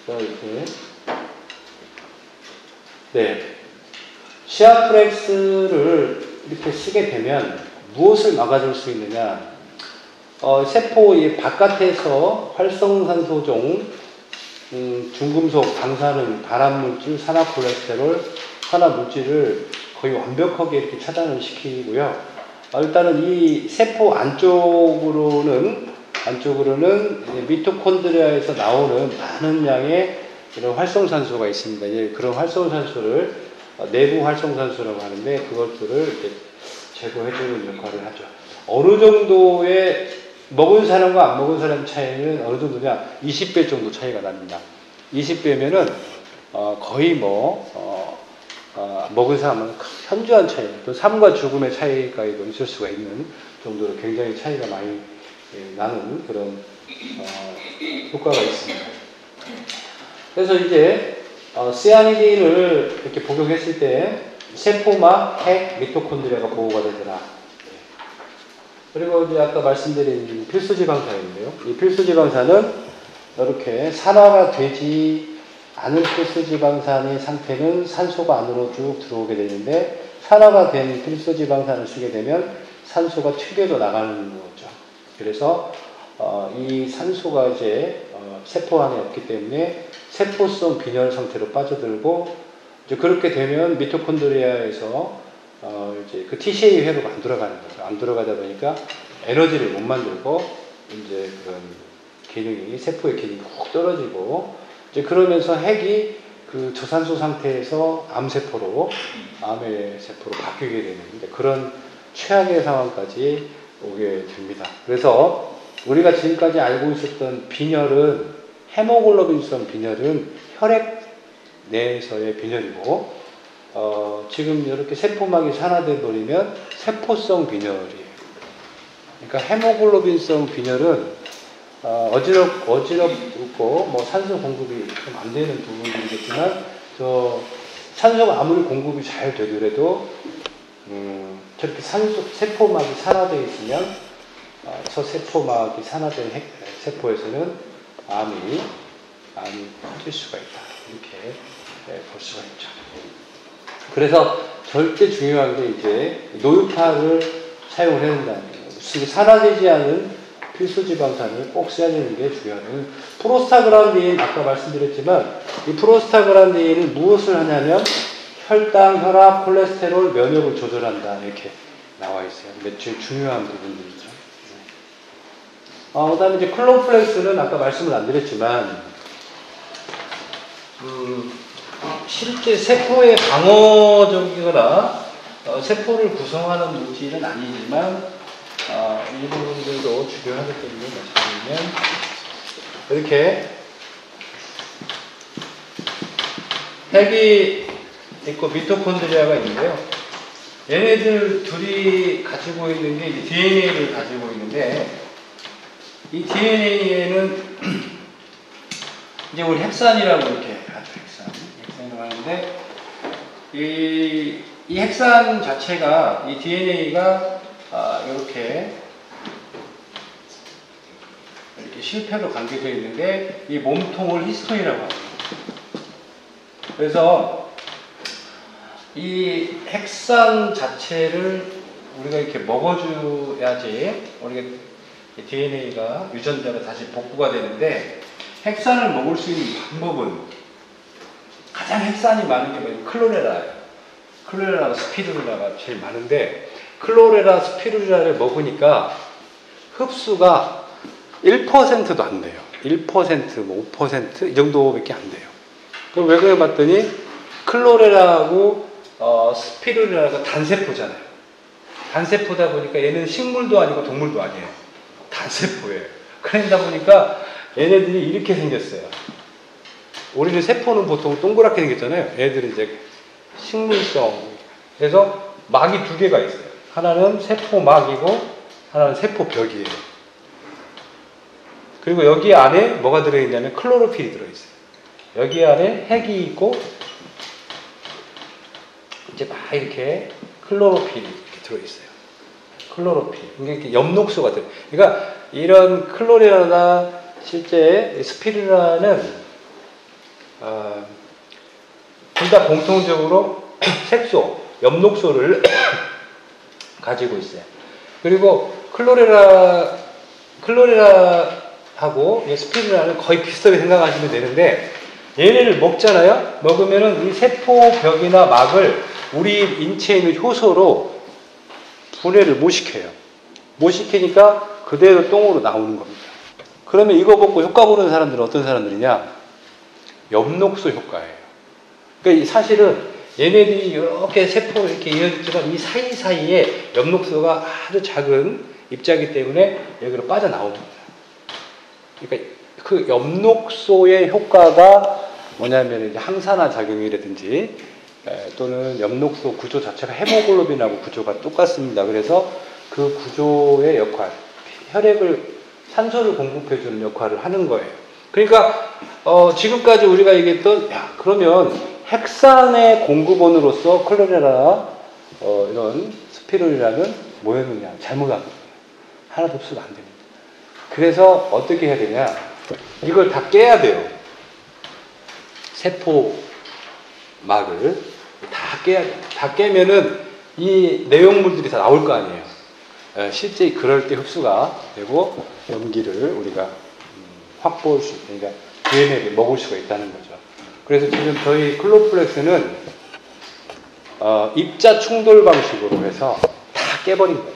이렇게. 네. 시아프렉스를 이렇게 쓰게 되면 무엇을 막아줄 수 있느냐? 세포 바깥에서 활성산소종, 중금속, 방사능, 발암물질, 산화콜레스테롤, 산화물질을 거의 완벽하게 이렇게 차단을 시키고요. 일단은 이 세포 안쪽으로는 미토콘드리아에서 나오는 많은 양의 이런 활성산소가 있습니다. 그런 활성산소를 내부 활성산소라고 하는데 그것들을 이렇게 제거해주는 역할을 하죠. 어느 정도의 먹은 사람과 안 먹은 사람 차이는 어느 정도냐? 20배 정도 차이가 납니다. 20배면은 거의 먹은 사람은 현저한 차이, 또 삶과 죽음의 차이가 있을 수가 있는 정도로 굉장히 차이가 많이 나는 그런 효과가 있습니다. 그래서 이제 시아니딘을 이렇게 복용했을 때 세포막, 핵, 미토콘드리아가 보호가 되더라. 그리고 이제 아까 말씀드린 필수지방산인데요. 이 필수지방산은 이렇게 산화가 되지 않은 필수지방산의 상태는 산소가 안으로 쭉 들어오게 되는데 산화가 된 필수지방산을 쓰게 되면 산소가 튀겨져 나가는 거죠. 그래서 이 산소가 이제 세포 안에 없기 때문에 세포성 빈혈 상태로 빠져들고 이제 그렇게 되면 미토콘드리아에서 이제 그 TCA 회로가 안 돌아가는 거죠. 안 돌아가다 보니까 에너지를 못 만들고 이제 그런 기능이 세포의 기능이 훅 떨어지고 이제 그러면서 핵이 그 저산소 상태에서 암의 세포로 바뀌게 되는 그런 최악의 상황까지 오게 됩니다. 그래서 우리가 지금까지 알고 있었던 빈혈은 헤모글로빈성 빈혈은 혈액 내에서의 빈혈이고 지금 이렇게 세포막이 산화돼 버리면 세포성 빈혈이에요. 그러니까 헤모글로빈성 빈혈은 어지럽고 뭐 산소 공급이 좀 안 되는 부분이겠지만 산소가 아무리 공급이 잘 되더라도 저렇게 세포막이 산화되어 있으면 저 세포막이 산화된 세포에서는 암이 터질 수가 있다. 이렇게 볼 수가 있죠. 그래서 절대 중요한 게 이제 노유파를 사용을 해야 된다는 거예요. 산화되지 않은 필수지방산을 꼭 써야 되는 게 중요해요. 프로스타글란딘 아까 말씀드렸지만 이 프로스타글란딘은 무엇을 하냐면 혈당, 혈압, 콜레스테롤, 면역을 조절한다 이렇게 나와 있어요. 근데 제일 중요한 부분들이죠. 그다음에 이제 클로플렉스는 아까 말씀을 안 드렸지만 실제 세포의 방어적이거나 세포를 구성하는 물질은 아니지만 이 부분들도 중요하기 때문에 말씀드리면 이렇게 핵이 있고 미토콘드리아가 있는데요. 얘네들 둘이 가지고 있는 게 DNA를 가지고 있는데 이 DNA에는 이제 우리 핵산이라고 이렇게 하죠. 핵산이라고 하는데 이 핵산 자체가 이 DNA가 이렇게 실패로 관계되어 있는 게 이 몸통을 히스톤이라고 합니다. 그래서 이 핵산 자체를 우리가 이렇게 먹어줘야지 우리가 DNA가 유전자가 다시 복구가 되는데 핵산을 먹을 수 있는 방법은 가장 핵산이 많은 게 뭐냐면 클로레라예요. 클로레라, 스피루리나가 제일 많은데 클로레라, 스피루리나를 먹으니까 흡수가 1%도 안 돼요. 1%, 뭐 5%? 이 정도밖에 안 돼요. 그럼 왜 그래 봤더니 클로레라하고 스피루리나가 단세포잖아요. 단세포다 보니까 얘는 식물도 아니고 동물도 아니에요. 단세포예요. 그러다 보니까 얘네들이 이렇게 생겼어요. 우리는 세포는 보통 동그랗게 생겼잖아요. 얘들은 이제 식물성. 그래서 막이 두 개가 있어요. 하나는 세포막이고 하나는 세포벽이에요. 그리고 여기 안에 뭐가 들어있냐면 클로로필이 들어있어요. 여기 안에 핵이 있고 이제 막 이렇게 클로로필이 이렇게 들어있어요. 클로로필. 이게 엽록소가 들어요. 그러니까 이런 클로레라나 실제 스피루리나는 둘 다 공통적으로 색소, 엽록소를 가지고 있어요. 그리고 클로레라하고 스피루라는 거의 비슷하게 생각하시면 되는데, 얘네를 먹잖아요. 먹으면은 이 세포벽이나 막을 우리 인체에 있는 효소로 분해를 못 시켜요. 못 시키니까 그대로 똥으로 나오는 겁니다. 그러면 이거 먹고 효과 보는 사람들은 어떤 사람들이냐? 엽록소 효과예요. 그러니까 사실은 얘네들이 이렇게 세포 이렇게 이어졌지만 이 사이사이에 엽록소가 아주 작은 입자이기 때문에 여기로 빠져나옵니다. 그러니까 그 엽록소의 효과가 뭐냐면 이제 항산화 작용이라든지 또는 엽록소 구조 자체가 헤모글로빈하고 구조가 똑같습니다. 그래서 그 구조의 역할, 혈액을 산소를 공급해주는 역할을 하는 거예요. 그러니까 지금까지 우리가 얘기했던 그러면 핵산의 공급원으로서 클로레라 이런 스피룰이라는 뭐였느냐? 잘못한 거예요. 하나도 없으면 안 됩니다. 그래서 어떻게 해야 되냐? 이걸 다 깨야 돼요. 세포막을 다 깨야 돼요. 다 깨면은 이 내용물들이 다 나올 거 아니에요. 실제 그럴 때 흡수가 되고 염기를 우리가 확보할 수 있다. 그러니까 DNA를 먹을 수가 있다는 거죠. 그래서 지금 저희 클로플렉스는 입자 충돌 방식으로 해서 다 깨버린 거예요.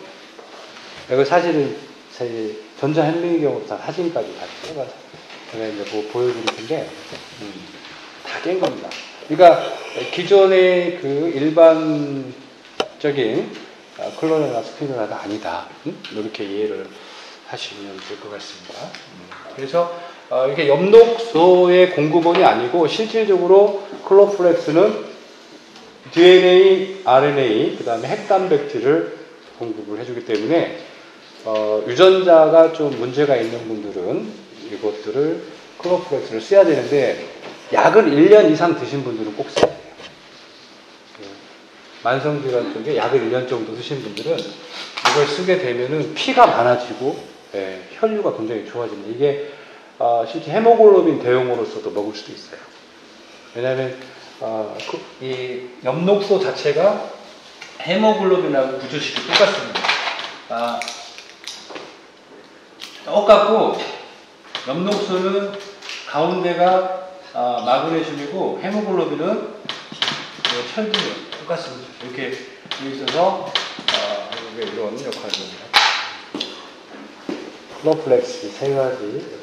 이거 사실은 전자현미의 경우 다 사진까지 다 깨봐서 제가 이제 보여드릴 텐데 다 깬 겁니다. 그러니까 기존의 그 일반적인 클로레나 스피루라가 아니다. 이렇게 이해를 하시면 될 것 같습니다. 그래서 이게 엽록소의 공급원이 아니고 실질적으로 클로플렉스는 DNA, RNA, 그 다음에 핵단백질을 공급을 해주기 때문에 유전자가 좀 문제가 있는 분들은 이것들을 클로플렉스를 써야 되는데 약을 1년 이상 드신 분들은 꼭 써야 돼요. 만성질환 쪽에 약을 1년 정도 드신 분들은 이걸 쓰게 되면은 피가 많아지고 혈류가 굉장히 좋아집니다. 이게 실제 헤모글로빈 대용으로서도 먹을 수도 있어요. 왜냐하면 이 엽록소 자체가 헤모글로빈하고 구조식이 똑같습니다. 똑같고 엽록소는 가운데가 마그네슘이고 헤모글로빈은 철분이에요. 똑같습니다. 이렇게 있어서 이런 역할을 합니다. 클로플렉스 세 가지 이렇게.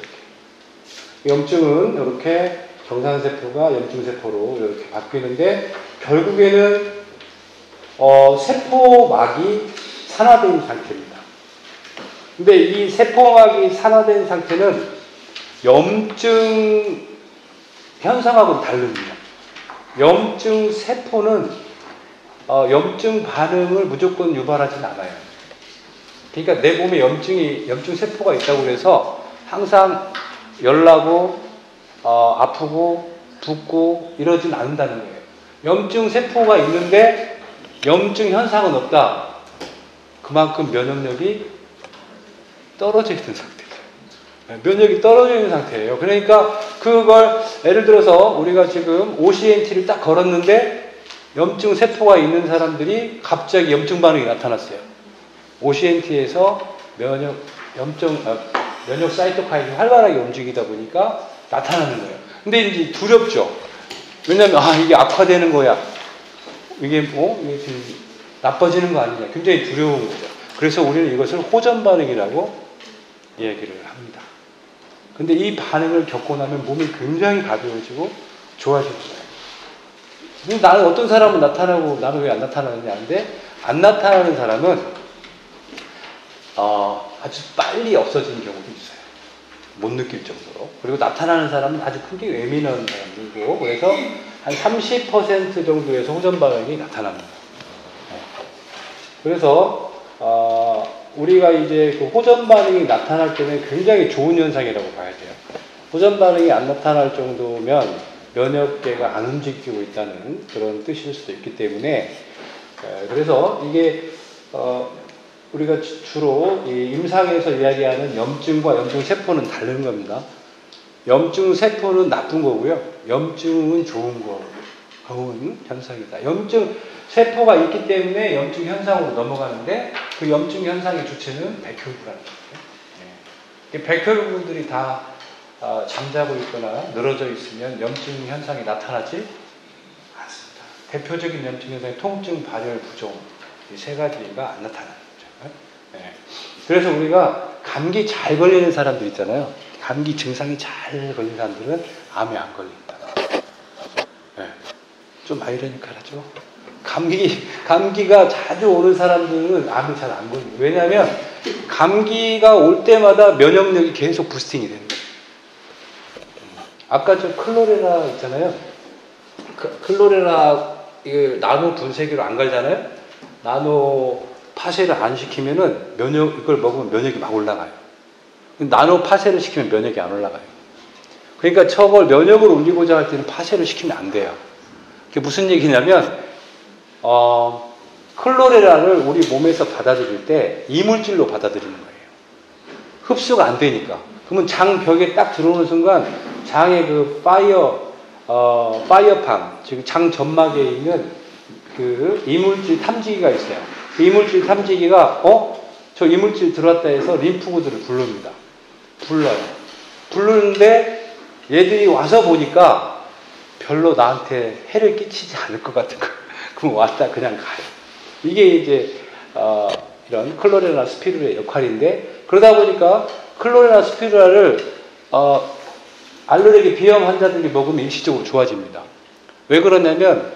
염증은 이렇게 정상세포가 염증세포로 이렇게 바뀌는데 결국에는 세포막이 산화된 상태입니다. 근데 이 세포막이 산화된 상태는 염증 현상하고는 다릅니다. 염증 세포는 염증 반응을 무조건 유발하진 않아요. 그러니까 내 몸에 염증 세포가 있다고 해서 항상 열나고 아프고 붓고 이러진 않는다는 거예요. 염증 세포가 있는데 염증 현상은 없다. 그만큼 면역력이 떨어져 있는 상태죠. 면역이 떨어져 있는 상태예요. 그러니까 그걸 예를 들어서 우리가 지금 OCNT를 딱 걸었는데 염증 세포가 있는 사람들이 갑자기 염증 반응이 나타났어요. OCNT에서 면역 사이토카인이 활발하게 움직이다 보니까 나타나는 거예요. 근데 이제 두렵죠. 왜냐면 이게 악화되는 거야. 이게 이게 지금 나빠지는 거 아니냐. 굉장히 두려운 거죠. 그래서 우리는 이것을 호전 반응이라고 얘기를 합니다. 근데 이 반응을 겪고 나면 몸이 굉장히 가벼워지고 좋아지는 거예요. 근데 나는 어떤 사람은 나타나고 나는 왜 안 나타나느냐인데 안 나타나는 사람은 아주 빨리 없어지는 경우도 있어요. 못 느낄 정도로. 그리고 나타나는 사람은 아주 크게 예민한 사람들이고 그래서 한 30% 정도에서 호전 반응이 나타납니다. 그래서 우리가 이제 그 호전 반응이 나타날 때는 굉장히 좋은 현상이라고 봐야 돼요. 호전 반응이 안 나타날 정도면 면역계가 안 움직이고 있다는 그런 뜻일 수도 있기 때문에 그래서 이게 우리가 주로 이 임상에서 이야기하는 염증과 염증 세포는 다른 겁니다. 염증 세포는 나쁜 거고요. 염증은 좋은 현상이다. 염증 세포가 있기 때문에 염증 현상으로 넘어가는데 그 염증 현상의 주체는 백혈구라는 거예요. 백혈구들이 다 잠자고 있거나 늘어져 있으면 염증 현상이 나타나지 않습니다. 대표적인 염증 현상이 통증, 발열, 부종 이 세 가지가 안 나타나는 거죠. 네. 그래서 우리가 감기 잘 걸리는 사람들 있잖아요. 감기 증상이 잘 걸린 사람들은 암에 안 걸린다. 네. 좀 아이러니컬하죠. 감기가 자주 오는 사람들은 암이 잘 안 걸려요. 왜냐하면 감기가 올 때마다 면역력이 계속 부스팅이 되는 거예요. 아까 저 클로레라 있잖아요. 클로레라 이거 나노 분쇄기로 안 갈잖아요. 나노 파쇄를 안 시키면은 이걸 먹으면 면역이 막 올라가요. 나노 파쇄를 시키면 면역이 안 올라가요. 그러니까 저걸 면역을 올리고자 할 때는 파쇄를 시키면 안 돼요. 그게 무슨 얘기냐면 클로레라를 우리 몸에서 받아들일 때 이물질로 받아들이는 거예요. 흡수가 안 되니까. 그러면 장벽에 딱 들어오는 순간 장의 그 파이어팜, 즉 장 점막에 있는 그 이물질 탐지기가 있어요. 그 이물질 탐지기가 저 이물질 들어왔다 해서 림프구들을 부릅니다. 불러요. 부르는데 얘들이 와서 보니까 별로 나한테 해를 끼치지 않을 것 같은 거. 그럼 왔다 그냥 가요. 이게 이제 이런 클로레라 스피루라의 역할인데 그러다 보니까 클로레라 스피루라를 알레르기 비염 환자들이 먹으면 일시적으로 좋아집니다. 왜 그러냐면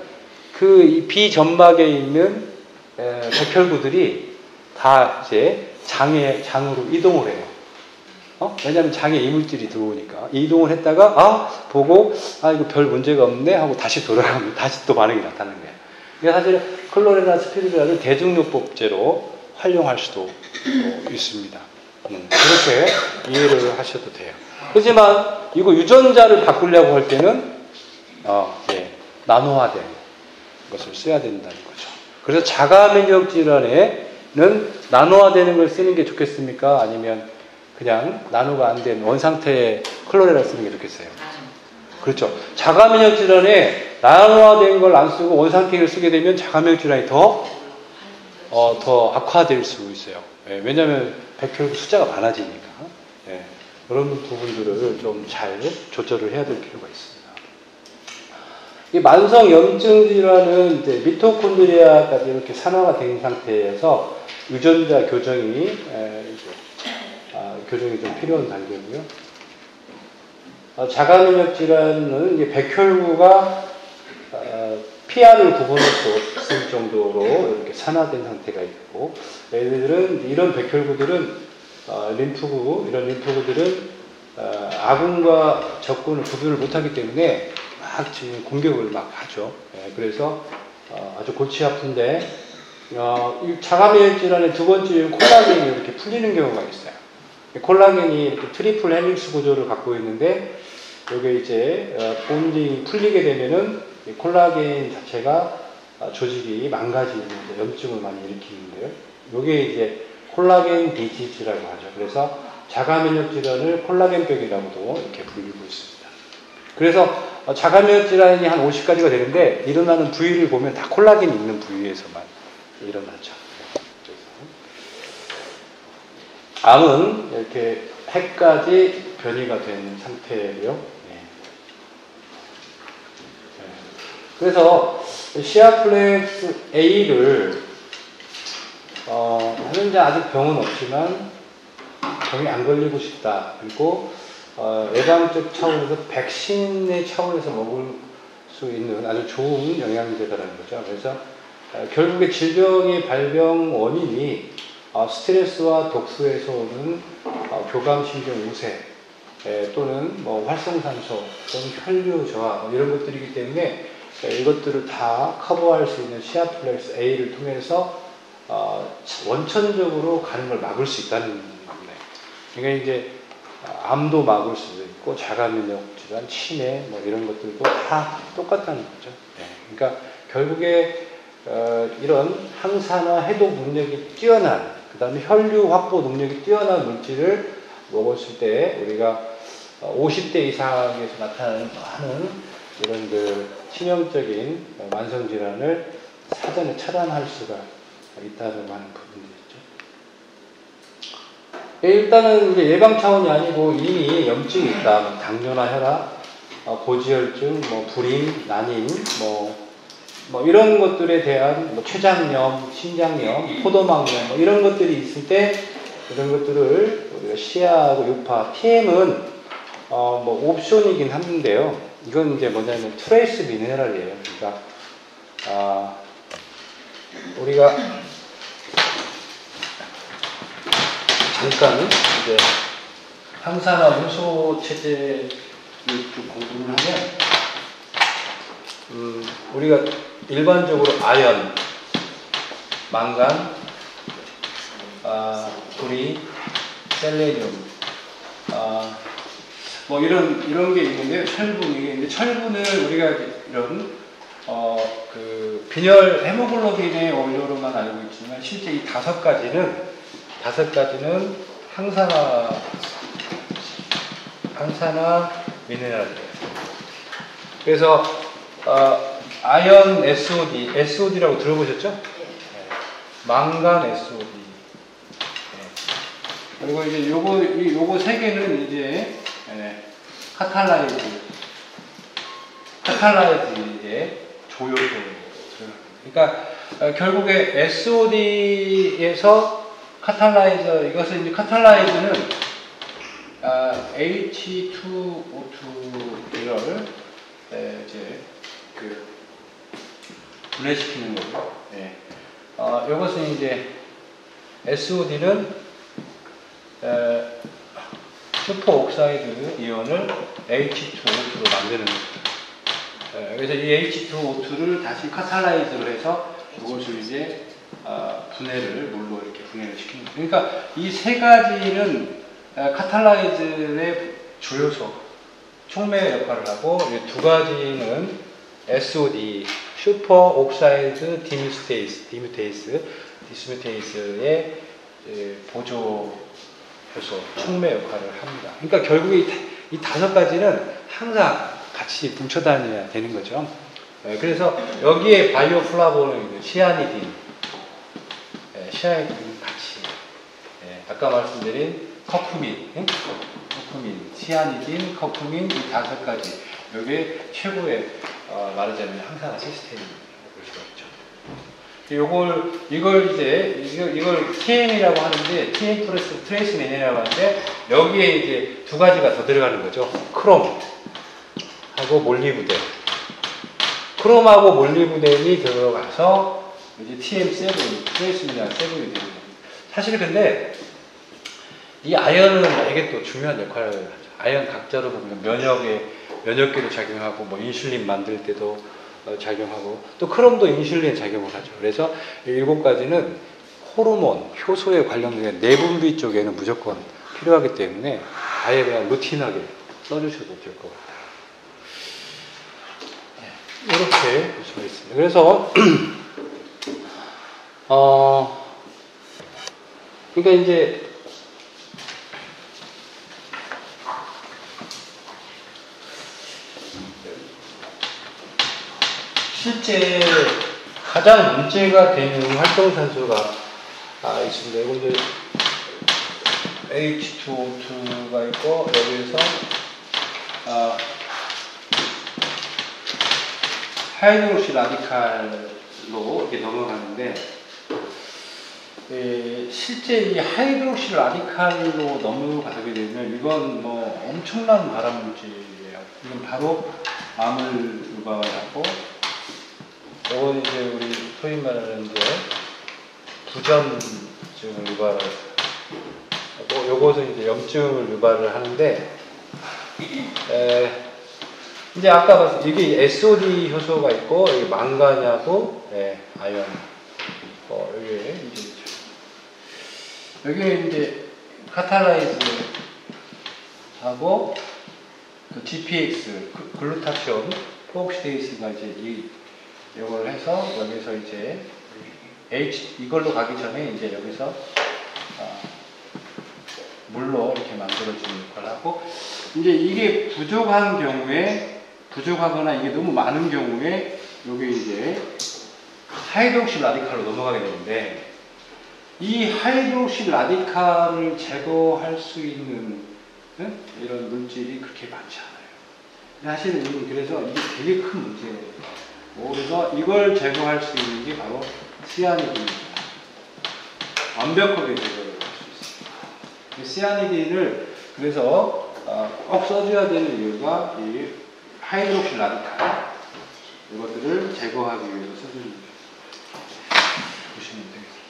그 비점막에 있는 백혈구들이 다 이제 장으로 이동을 해요. 왜냐하면 장에 이물질이 들어오니까 이동을 했다가 보고 이거 별 문제가 없네 하고 다시 돌아가면 다시 또 반응이 나타나는 거예요. 그러니까 사실 클로레라 스피루라를 대증요법제로 활용할 수도 있습니다. 그렇게 이해를 하셔도 돼요. 하지만 이거 유전자를 바꾸려고 할 때는 나노화된 것을 써야 된다는 거죠. 그래서 자가 면역 질환에는 나노화되는 걸 쓰는 게 좋겠습니까? 아니면 그냥 나노가 안 된 원상태의 클로레라 쓰는 게 좋겠어요? 그렇죠. 자가 면역 질환에 나노화된 걸 안 쓰고 원상태를 쓰게 되면 자가 면역 질환이 더 악화될 수 있어요. 왜냐하면 백혈구 숫자가 많아지니까. 그런 부분들을 좀 잘 조절을 해야 될 필요가 있습니다. 이 만성 염증 질환은 이제 미토콘드리아까지 이렇게 산화가 된 상태에서 유전자 교정이 좀 필요한 단계고요. 자가 면역 질환은 이제 백혈구가 PR을 구분할 수 없을 정도로 이렇게 산화된 상태가 있고, 얘들은 이런 백혈구들은 이런 림프구들은 아군과 적군을 구분을 못하기 때문에 막 지금 공격을 막 하죠. 그래서 아주 골치 아픈데 이 자가 면역 질환의 두 번째 콜라겐이 이렇게 풀리는 경우가 있어요. 콜라겐이 이렇게 트리플 헬릭스 구조를 갖고 있는데 이게 이제 본딩이 풀리게 되면은 이 콜라겐 자체가 조직이 망가지는 염증을 많이 일으키는데요. 이게 이제 콜라겐 디지즈라고 하죠. 그래서 자가 면역 질환을 콜라겐병이라고도 이렇게 불리고 있습니다. 그래서 자가 면역 질환이 한 50가지가 되는데 일어나는 부위를 보면 다 콜라겐이 있는 부위에서만 일어나죠. 암은 이렇게 100가지 변이가 된 상태고요. 그래서 시아플렉스 A를 현재 아직 병은 없지만 병이 안 걸리고 싶다. 그리고 예방적 차원에서 백신의 차원에서 먹을 수 있는 아주 좋은 영양제다라는 거죠. 그래서 결국에 질병의 발병 원인이 스트레스와 독소에서 오는 교감신경 우세 또는 활성산소 또는 혈류 저하 이런 것들이기 때문에 이것들을 다 커버할 수 있는 시아플렉스 A를 통해서 원천적으로 가는 걸 막을 수 있다는 겁니다. 그러니까 이제 암도 막을 수도 있고 자가 면역 질환, 치매 이런 것들도 다 똑같다는 거죠. 그러니까 결국에 이런 항산화 해독 능력이 뛰어난 그 다음에 혈류 확보 능력이 뛰어난 물질을 먹었을 때 우리가 50대 이상에서 나타나는 많은 이런 치명적인 만성 질환을 사전에 차단할 수가 있다는 하는 부분들이 있죠. 일단은 이제 예방 차원이 아니고 이미 염증이 있다. 뭐 당뇨나 혈압, 고지혈증, 불임, 난임, 이런 것들에 대한 췌장염, 신장염, 포도막염 이런 것들이 있을 때 이런 것들을 우리가 시야하고 유파, TM은 옵션이긴 한데요. 이건 이제 뭐냐면 트레이스 미네랄이에요. 그러니까 우리가 잠깐 이제 항산화 효소 체제를 좀 공부를 하면 우리가 일반적으로 아연, 망간, 구리, 셀레늄, 이런 게 있는데 철분 이게 있는데 철분을 우리가 이런 빈혈 헤모글로빈의 원료로만 알고 있지만 실제 이 다섯 가지는 항산화 미네랄이에요. 그래서 아연 SOD라고 들어보셨죠? 네. 망간 SOD. 네. 그리고 이제 요거 세 개는 이제 카탈라이즈의 조효소예요. 그러니까 결국에 SOD에서 카탈라이저 이것은 이제 카탈라이즈는 H2O2를 이제 분해시키는 거고, 이것은 이제 SOD는 슈퍼옥사이드 이온을 H2O2로 만드는 거죠. 그래서 이 H2O2를 다시 카탈라이즈를 해서 이것을 이제 분해를 물로 이렇게 분해를 시키는 거죠. 그러니까 이 세 가지는 카탈라이즈의 주요소, 촉매 역할을 하고 이 두 가지는 SOD, 슈퍼옥사이드 디스뮤테이스의 보조 효소, 촉매 역할을 합니다. 그러니까 결국에 이 다섯 가지는 항상 같이 뭉쳐 다녀야 되는 거죠. 그래서 여기에 바이오플라보노이드, 시아니딘 같이, 아까 말씀드린 커큐민, 시아니딘, 커큐민 이 다섯 가지, 여기에 최고의 말하자면 항산화 시스템이라고 볼 수가 있죠. 이걸 TM이라고 하는데, TM 트레이스 미네랄이라고 하는데, 여기에 이제 두 가지가 더 들어가는 거죠. 크롬하고 몰리브덴. 크롬하고 몰리브덴이 들어가서 이제 TM7, 트레이스 미네랄 7이 되는 거예요. 사실 근데 이 아연은 이게 또 중요한 역할을 하죠. 아연 각자로 보면 면역계로 작용하고 인슐린 만들 때도 작용하고 또 크롬도 인슐린 작용을 하죠. 그래서 7가지는 호르몬, 효소에 관련된 내분비 쪽에는 무조건 필요하기 때문에 아예 그냥 루틴하게 써주셔도 될 것 같아요. 이렇게 볼 수가 있습니다. 그래서 그러니까 이제 실제 가장 문제가 되는 활성산소가 있습니다. 이거 이제 H2O2가 있고 여기에서 하이드록시 라디칼로 이렇게 넘어가는데 실제 이 하이드록시 라디칼로 넘어가게 되면 이건 엄청난 발암물질이에요. 이건 바로 암을 유발하고 이건 이제 우리 소위 말하는 이제 부전증을 유발하고 요것은 이제 염증을 유발을 하는데 이제 아까 봤을 때 이게 SOD 효소가 있고 여기 망간하고 아연 여기에 이제 카탈라이즈 하고 그 GPX 글루타치온 포옥시데이스가 이제 이걸 해서 여기서 이제 이걸로 가기 전에 이제 여기서 물로 이렇게 만들어주는 역할을 하고, 이제 이게 부족한 경우에, 부족하거나 이게 너무 많은 경우에 여기 이제 하이드록시 라디칼로 넘어가게 되는데, 이 하이드록시 라디칼을 제거할 수 있는 이런 물질이 그렇게 많지 않아요. 사실은 그래서 이게 되게 큰 문제예요. 그래서 이걸 제거할 수 있는 게 바로 시아니딘입니다. 완벽하게 제거를 할 수 있습니다. 시아니딘을 그래서 꼭 써줘야 되는 이유가 이 하이드록시 라디칼, 이것들을 제거하기 위해서 써주는 거예요. 보시면 되겠습니다.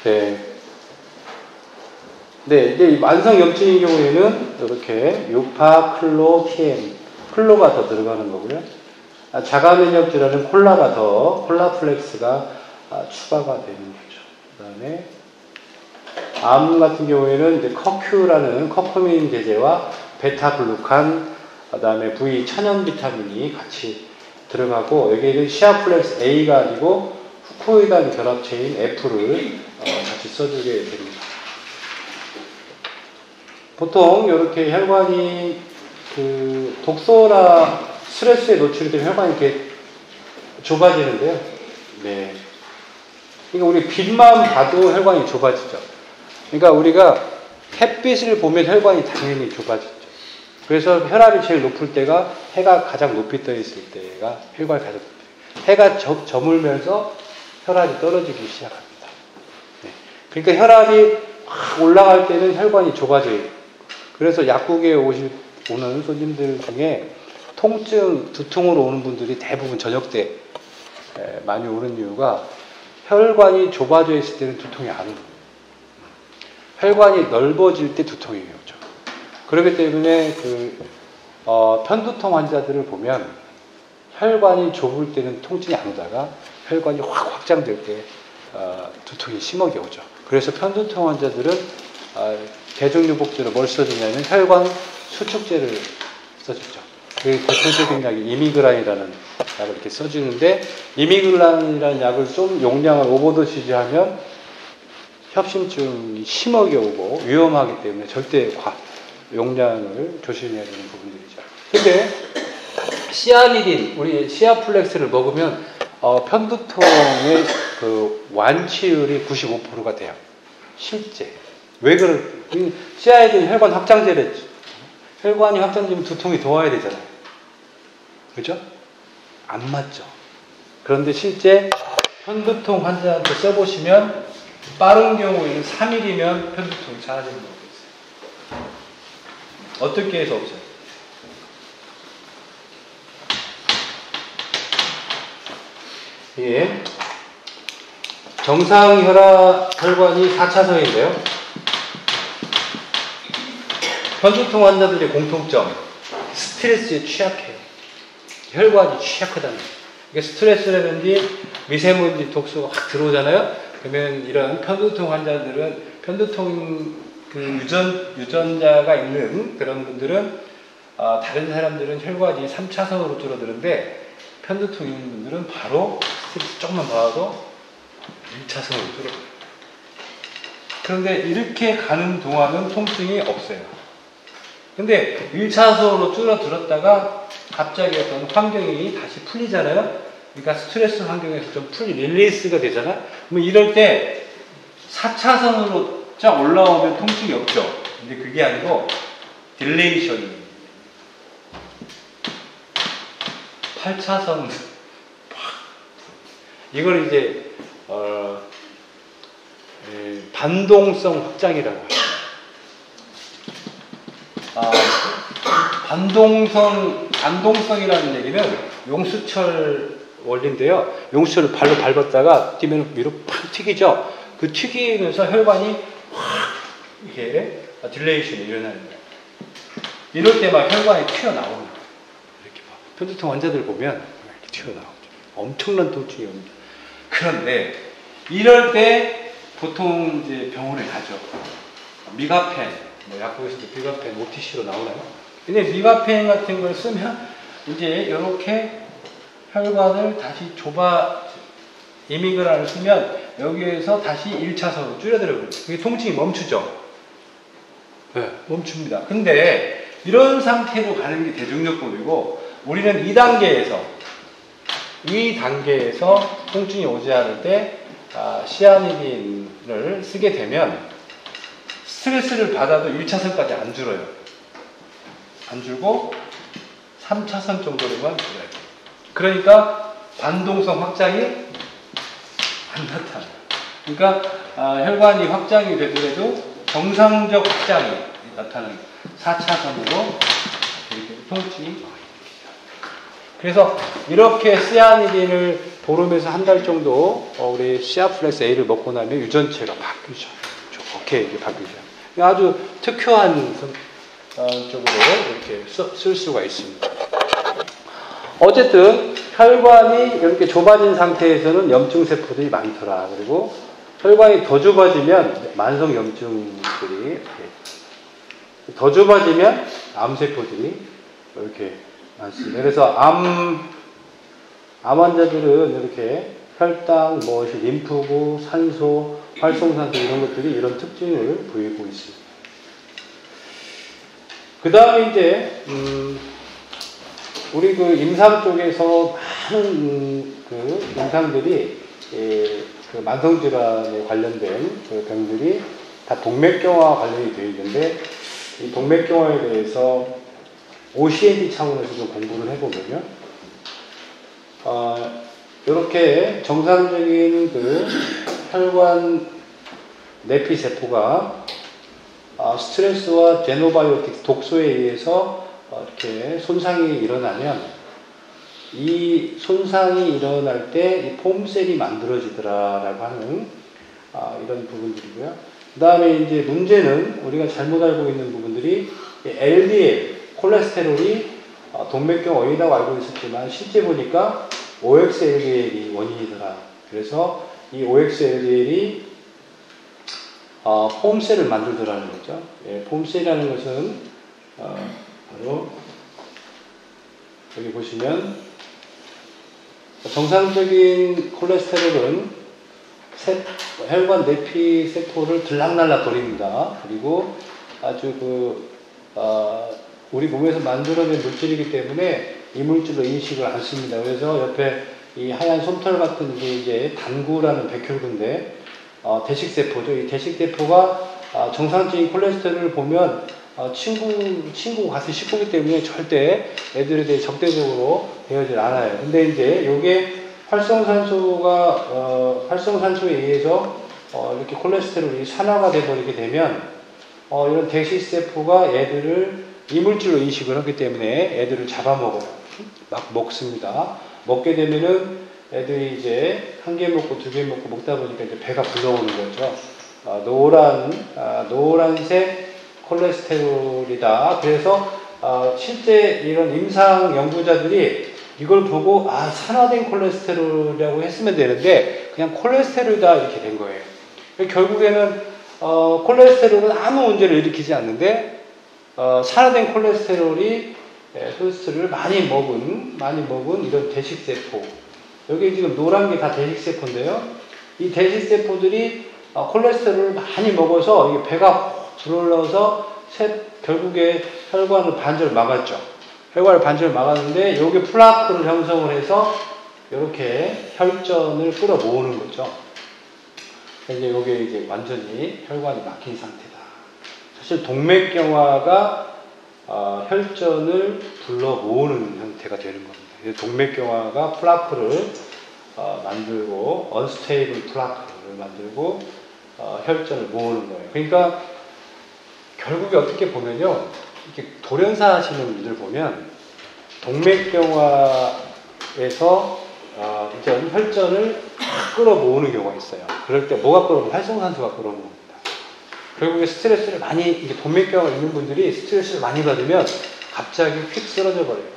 네. 네, 이제 이 만성염증의 경우에는 이렇게 유파클로티엔, 클로가 더 들어가는 거고요. 자가면역 질환은 콜라플렉스가 추가가 되는 거죠. 그 다음에 암 같은 경우에는 이제 커큐라는 커큐민 제제와 베타글루칸, 그 다음에 V 천연 비타민이 같이 들어가고, 여기에는 시아플렉스 A가 아니고 후코이단 결합체인 F를 같이 써주게 됩니다. 보통 이렇게 혈관이 그 독소나 스트레스에 노출이 되면 혈관이 이렇게 좁아지는데요. 네. 그러니까 우리 빛만 봐도 혈관이 좁아지죠. 그러니까 우리가 햇빛을 보면 혈관이 당연히 좁아지죠. 그래서 혈압이 제일 높을 때가 해가 가장 높이 떠 있을 때가 혈관이 가장 높아요. 해가 저물면서 혈압이 떨어지기 시작합니다. 네. 그러니까 혈압이 확 올라갈 때는 혈관이 좁아져요. 그래서 약국에 오는 손님들 중에 통증, 두통으로 오는 분들이 대부분 저녁 때 많이 오는 이유가 혈관이 좁아져 있을 때는 두통이 안 오고, 혈관이 넓어질 때 두통이 오죠. 그렇기 때문에 편두통 환자들을 보면 혈관이 좁을 때는 통증이 안 오다가 혈관이 확 확장될 때 두통이 심하게 오죠. 그래서 편두통 환자들은 대중요법제로 뭘 써주냐면 혈관 수축제를 써주죠. 그 대표적인 약이 이미그란이라는 약을 이렇게 써주는데, 이미그란이라는 약을 좀 용량을 오버도시즈 하면 협심증이 심하게 오고 위험하기 때문에 절대 용량을 조심해야 되는 부분들이죠. 근데 시아니딘, 우리 시아플렉스를 먹으면 편두통의 그 완치율이 95%가 돼요. 실제. 왜 시아니딘 혈관 확장제랬죠. 혈관이 확장되면 두통이 더 와야 되잖아요. 그죠? 안 맞죠. 그런데 실제 편두통 환자한테 써보시면 빠른 경우에는 3일이면 편두통이 사라지는 경우가 있어요. 어떻게 해서 없어요? 예. 정상 혈관이 4차선인데요. 편두통 환자들의 공통점, 스트레스에 취약해요. 혈관이 취약하다는 거예요. 그러니까 스트레스라든지 미세먼지 독소가 확 들어오잖아요. 그러면 이런 편두통 환자들은, 편두통 유전자가 있는 그런 분들은, 다른 사람들은 혈관이 3차선으로 줄어드는데, 편두통 있는 분들은 바로 스트레스 조금만 받아도 1차선으로 줄어들어요. 그런데 이렇게 가는 동안은 통증이 없어요. 근데 1차선으로 줄어들었다가 갑자기 어떤 환경이 다시 풀리잖아요. 그러니까 스트레스 환경에서 좀 릴리스가 되잖아. 그럼 이럴 때 4차선으로 쫙 올라오면 통증이 없죠. 근데 그게 아니고 딜레이션이 8차선 이걸 이제 반동성 확장이라고 해요. 반동성이라는 얘기는 용수철 원리인데요. 용수철을 발로 밟았다가 뛰면 위로 팍 튀기죠. 그 튀기면서 혈관이 확 이렇게 딜레이션이 일어나는 거예요. 이럴 때 막 혈관이 튀어나오는 거예요. 이렇게 막 편두통 환자들 보면 이렇게 튀어나오죠. 엄청난 통증이 옵니다. 그런데 이럴 때 보통 이제 병원에 가죠. 미가펜, 약국에서도 미가펜, OTC로 나오나요? 근데 미가펜 같은 걸 쓰면 이제 이렇게 혈관을 다시 이미그란을 쓰면 여기에서 다시 1차선으로 줄여들어버려요. 그게 통증이 멈추죠. 네, 멈춥니다. 근데 이런 상태로 가는 게 대중요법이고 우리는 2단계에서 통증이 오지 않을 때 시아니딘을 쓰게 되면 스트레스를 받아도 1차선까지 안 줄어요. 안 줄고 3차선 정도로만 줄여요. 그러니까 반동성 확장이 안 나타나요. 그러니까 혈관이 확장이 되더라도 정상적 확장이 나타나는 4차선으로 통증이 많이 됩니다. 그래서 이렇게 시아니딘을 보름에서 한 달 정도 우리 시아플렉스 A를 먹고 나면 유전체가 바뀌죠. 좋게 이렇게 바뀌죠. 아주 특효한 쪽으로 이렇게 쓸 수가 있습니다. 어쨌든 혈관이 이렇게 좁아진 상태에서는 염증세포들이 많더라. 그리고 혈관이 더 좁아지면 만성염증들이 더 좁아지면 암세포들이 이렇게 많습니다. 그래서 암 환자들은 이렇게 혈당, 림프구, 산소, 활성산소 이런 것들이 이런 특징을 보이고 있습니다. 그 다음에 이제 우리 그 임상 쪽에서 많은 그 임상들이 그 만성질환에 관련된 그 병들이 다 동맥경화 관련이 되어 있는데 이 동맥경화에 대해서 OCND 차원에서 좀 공부를 해보면요. 이렇게 정상적인 그 혈관 내피세포가 스트레스와 제노바이오틱 독소에 의해서 이렇게 손상이 일어나면 이 손상이 일어날 때 이 폼셀이 만들어지더라라고 하는 이런 부분들이고요. 그 다음에 이제 문제는 우리가 잘못 알고 있는 부분들이 LDL 콜레스테롤이 동맥경화이라고 알고 있었지만 실제 보니까 OXLDL이 원인이더라. 그래서 이 OXLDL이 폼셀을 만들더라는 거죠. 폼셀이라는 것은 바로 여기 보시면 정상적인 콜레스테롤은 혈관 내피 세포를 들락날락 거립니다. 그리고 아주 우리 몸에서 만들어낸 물질이기 때문에 이 물질로 인식을 안 씁니다. 그래서 옆에 이 하얀 솜털 같은 게 이제 단구라는 백혈구인데 대식세포죠. 이 대식세포가 정상적인 콜레스테롤을 보면 친구 같은 식구이기 때문에 절대 애들에 대해 적대적으로 대하지 않아요. 근데 이제 요게 활성산소에 의해서 이렇게 콜레스테롤이 산화가 돼버리게 되면 이런 대식세포가 애들을 이물질로 인식을 하기 때문에 애들을 잡아먹어요. 막 먹습니다. 먹게 되면은 애들이 이제 한 개 먹고 두 개 먹고 먹다 보니까 이제 배가 불러오는 거죠. 노란색 콜레스테롤이다. 그래서 실제 이런 임상 연구자들이 이걸 보고 산화된 콜레스테롤이라고 했으면 되는데 그냥 콜레스테롤이다 이렇게 된 거예요. 결국에는 콜레스테롤은 아무 문제를 일으키지 않는데 산화된 콜레스테롤이 콜레스테롤을 많이 먹은 이런 대식세포. 여기 지금 노란 게 다 대식세포인데요. 이 대식세포들이 콜레스테롤을 많이 먹어서 이게 배가 불러올라서 결국에 혈관을 반절 막았죠. 혈관을 반절 막았는데 여기 플라크를 형성을 해서 이렇게 혈전을 끌어모으는 거죠. 이제 이게 이제 완전히 혈관이 막힌 상태다. 사실 동맥경화가 혈전을 불러 모으는 형태가 되는 겁니다. 동맥경화가 플라크를 만들고 언스테이블 플라크를 만들고 혈전을 모으는 거예요. 그러니까 결국에 어떻게 보면요, 이렇게 돌연사 하시는 분들 보면 동맥경화에서 혈전을 끌어모으는 경우가 있어요. 그럴 때 뭐가 끌어모으면 활성산소가 끌어모읍니다. 결국에 스트레스를 많이, 이게 동맥경화 있는 분들이 스트레스를 많이 받으면 갑자기 휙 쓰러져 버려요.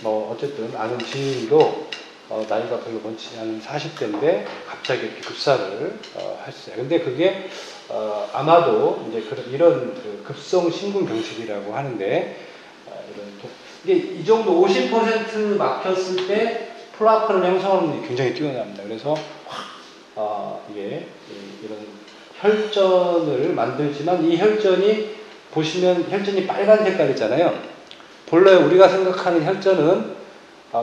어쨌든 아는 지인도 나이가 별로 많지 않은 40대인데 갑자기 이렇게 급사를 했어요. 근데 그게 아마도 이제 이런 급성 심근경색이라고 하는데 이게 이 정도 50% 막혔을 때 플라크를 형성하는 게 굉장히 뛰어납니다. 그래서 이게 이런 혈전을 만들지만 이 혈전이 보시면 혈전이 빨간 색깔이잖아요. 본래 우리가 생각하는 혈전은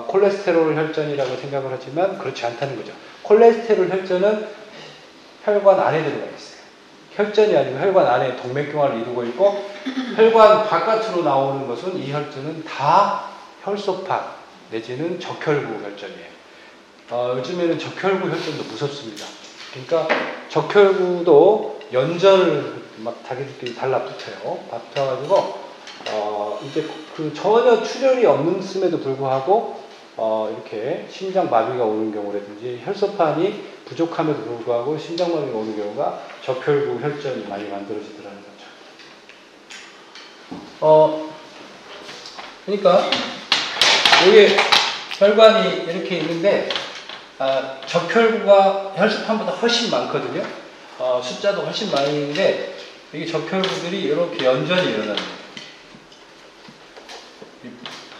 콜레스테롤 혈전이라고 생각을 하지만 그렇지 않다는 거죠. 콜레스테롤 혈전은 혈관 안에 들어가 있어요. 혈전이 아니고 혈관 안에 동맥경화를 이루고 있고 혈관 바깥으로 나오는 것은 이 혈전은 다 혈소판 내지는 적혈구 혈전이에요. 요즘에는 적혈구 혈전도 무섭습니다. 그러니까 적혈구도 연전을 막 자기들끼리 달라붙어요. 붙어가지고 이제 그 전혀 출혈이 없음에도 불구하고 이렇게 심장마비가 오는 경우라든지 혈소판이 부족함에도 불구하고 심장마비가 오는 경우가 적혈구 혈전이 많이 만들어지더라는 거죠. 그러니까 여기 혈관이 이렇게 있는데 적혈구가 혈소판보다 훨씬 많거든요. 숫자도 훨씬 많이 있는데 이게 적혈구들이 이렇게 연전이 일어납니다.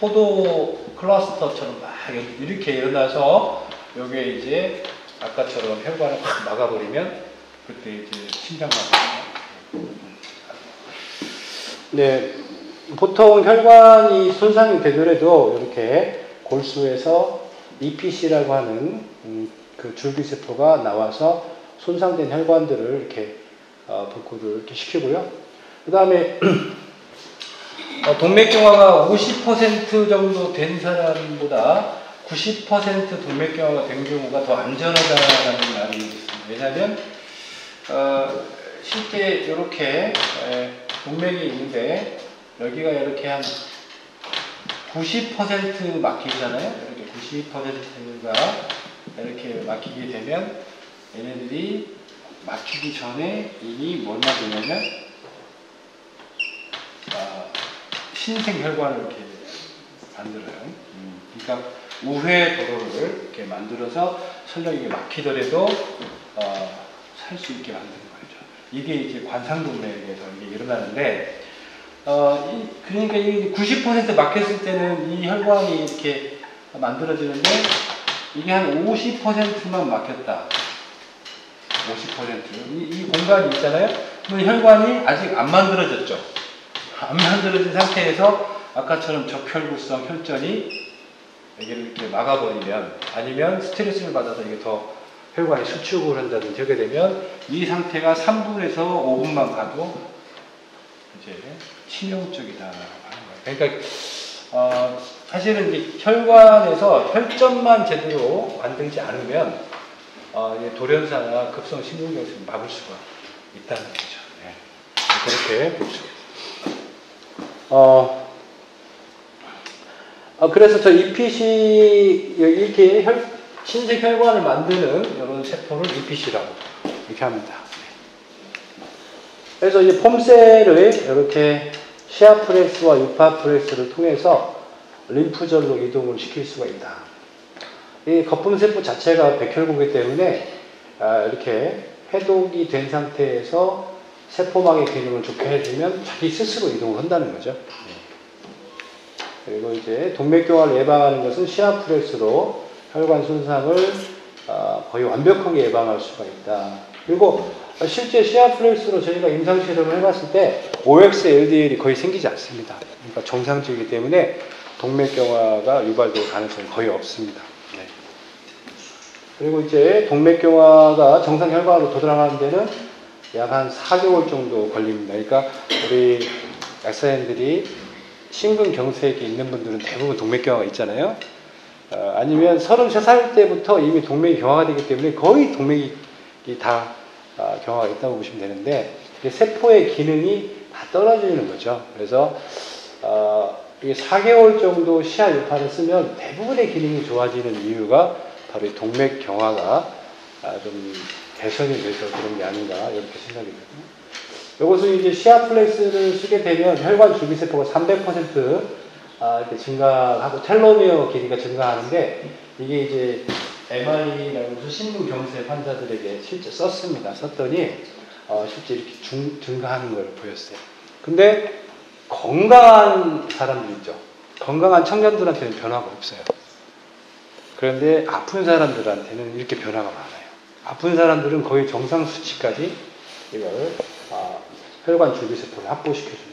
포도 클러스터처럼 막 이렇게 일어나서 요게 이제 아까처럼 혈관을 확 막아버리면 그때 이제 심장마비가. 네, 보통 혈관이 손상이 되더라도 이렇게 골수에서 EPC라고 하는 그 줄기세포가 나와서 손상된 혈관들을 이렇게 복구를 이렇게 시키고요. 그 다음에 동맥경화가 50% 정도 된 사람보다 90% 동맥경화가 된 경우가 더 안전하다는 말이 있습니다. 왜냐하면 실제 이렇게 동맥이 있는데 여기가 이렇게 한 90% 막히잖아요. 이렇게 90%가 이렇게 막히게 되면 얘네들이 막히기 전에 이미 뭘 막으냐면 신생혈관을 이렇게 만들어요. 그러니까 우회 도로를 이렇게 만들어서 설령 이게 막히더라도 살 수 있게 만드는 거죠. 이게 이제 관상동맥에서 이게 일어나는데 그러니까 이 90% 막혔을 때는 이 혈관이 이렇게 만들어지는데 이게 한 50%만 막혔다. 50%. 이 공간이 있잖아요. 그럼 혈관이 아직 안 만들어졌죠. 안 만들어진 상태에서 아까처럼 적혈구성 혈전이 여기를 이렇게 막아버리면 아니면 스트레스를 받아서 이게 더 혈관이 수축을 한다든지 하게 되면 이 상태가 3분에서 5분만 가도 이제 치명적이다 하는 거예요. 그러니까 사실은 이제 혈관에서 혈전만 제대로 만들지 않으면 돌연사나 급성 심근경색을 막을 수가 있다는 거죠. 네. 그렇게 볼 수 있습니다. 그래서 저 EPC 이렇게 신생혈관을 만드는 이런 세포를 EPC라고 이렇게 합니다. 그래서 이제 폼셀을 이렇게 시아프레스와 유파프레스를 통해서 림프절로 이동을 시킬 수가 있다. 이 거품세포 자체가 백혈구이기 때문에 이렇게 해독이 된 상태에서 세포막의 기능을 좋게 해주면 자기 스스로 이동을 한다는 거죠. 그리고 이제 동맥경화를 예방하는 것은 시아프레스로 혈관 손상을 거의 완벽하게 예방할 수가 있다. 그리고 실제 시아프레스로 저희가 임상실험을 해봤을 때 OX, LDL이 거의 생기지 않습니다. 그러니까 정상적이기 때문에 동맥경화가 유발될 가능성이 거의 없습니다. 네. 그리고 이제 동맥경화가 정상 혈관으로 도달하는 데는 약 한 4개월 정도 걸립니다. 그러니까 우리 약사님들이 심근경색이 있는 분들은 대부분 동맥경화가 있잖아요. 아니면 33살 때부터 이미 동맥이 경화가 되기 때문에 거의 동맥이 다 경화가 있다고 보시면 되는데 세포의 기능이 다 떨어지는 거죠. 그래서 이게 4개월 정도 시아 유파를 쓰면 대부분의 기능이 좋아지는 이유가 바로 이 동맥 경화가 좀 개선이 돼서 그런 게 아닌가 이렇게 생각이 되거든요. 이것은 이제 시아플렉스를 쓰게 되면 혈관 줄기세포가 300% 이렇게 증가하고 텔로미어 길이가 증가하는데 이게 이제 MR이라고 해서 심근경색 환자들에게 실제 썼습니다. 썼더니 실제 이렇게 증가하는 걸 보였어요. 근데 건강한 사람들 있죠. 건강한 청년들한테는 변화가 없어요. 그런데 아픈 사람들한테는 이렇게 변화가 많아요. 아픈 사람들은 거의 정상 수치까지 이걸 혈관 줄기세포를 확보시켜줍니다.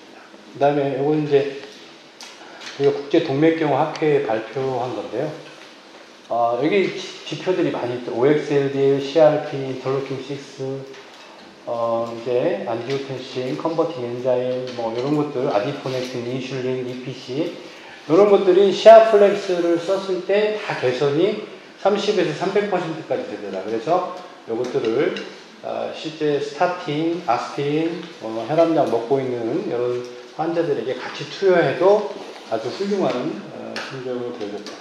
그 다음에 이건 이제 우리가 국제동맥경화 학회에 발표한 건데요. 여기 지표들이 많이 있죠. OXLDL, CRP, 인터로킨 6, 이제 안지오텐신, 컨버팅 엔자임, 뭐 이런 것들, 아디포넥틴, 인슐린, EPC 이런 것들이 시아플렉스를 썼을 때 다 개선이 30에서 300%까지 되더라. 그래서 이것들을 실제 스타틴, 아스피린, 혈압약 먹고 있는 이런 환자들에게 같이 투여해도 아주 훌륭한 성적을 보여줬다.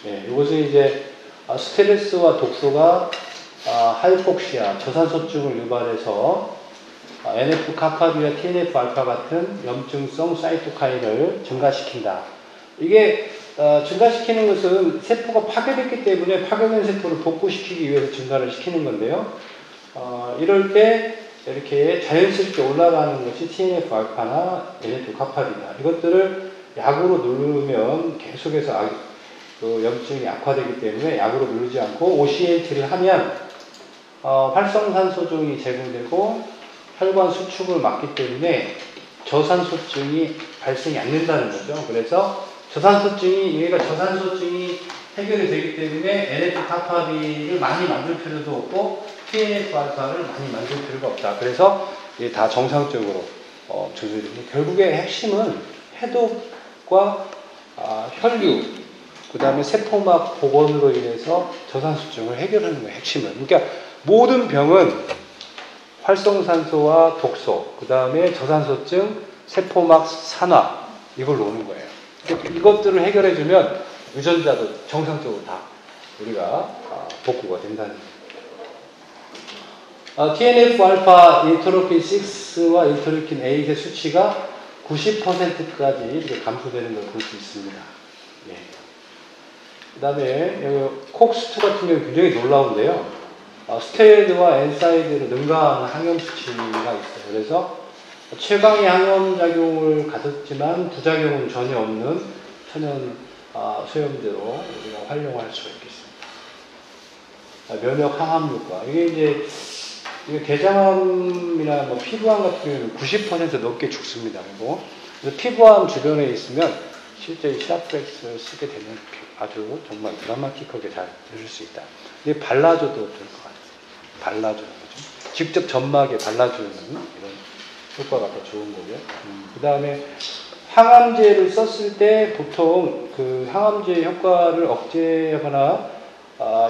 네, 이것은 이제 스트레스와 독소가 하이폭시아, 저산소증을 유발해서 NF-카파비와 TNF-알파 같은 염증성 사이토카인을 증가시킨다. 이게 증가시키는 것은 세포가 파괴됐기 때문에 파괴된 세포를 복구시키기 위해서 증가를 시키는 건데요. 이럴 때 이렇게 자연스럽게 올라가는 것이 TNF-알파나 NF-카파비다. 이것들을 약으로 누르면 계속해서 그 염증이 악화되기 때문에 약으로 누르지 않고 OCAT를 하면 활성산소종이 제공되고 혈관 수축을 막기 때문에 저산소증이 발생이 안 된다는 거죠. 그래서 저산소증이 해결이 되기 때문에 NF-카파비를 많이 만들 필요도 없고 TNF-알파를 많이 만들 필요가 없다. 그래서 이게 다 정상적으로 조절됩니다. 결국에 핵심은 해독과 혈류, 그 다음에 세포막 복원으로 인해서 저산소증을 해결하는 거예요. 핵심은. 그러니까 모든 병은 활성산소와 독소, 그 다음에 저산소증, 세포막 산화 이걸로 오는 거예요. 이것들을 해결해주면 유전자도 정상적으로 다 우리가 복구가 된다는 거예요. TNF-알파, 인터로킨 6와 인터로킨 8의 수치가 90%까지 이렇게 감소되는 걸 볼 수 있습니다. 네. 그 다음에 콕스2 같은 경우는 굉장히 놀라운데요. 스테로이드와 엔사이드를 능가하는 항염 수치가 있어요. 그래서 최강의 항염작용을 가졌지만 부작용은 전혀 없는 천연 소염제로 우리가 활용할 수가 있겠습니다. 면역 항암 효과. 이게 대장암이나 뭐 피부암 같은 경우는 90% 넘게 죽습니다. 그리고 피부암 주변에 있으면 실제 시아플렉스를 쓰게 되면 아주 정말 드라마틱하게 잘 들을 수 있다. 이게 발라줘도 될 것 같아요. 발라주는 거죠. 직접 점막에 발라주는 이런 효과가 더 좋은 거고요. 그 다음에 항암제를 썼을 때 보통 그 항암제 효과를 억제하거나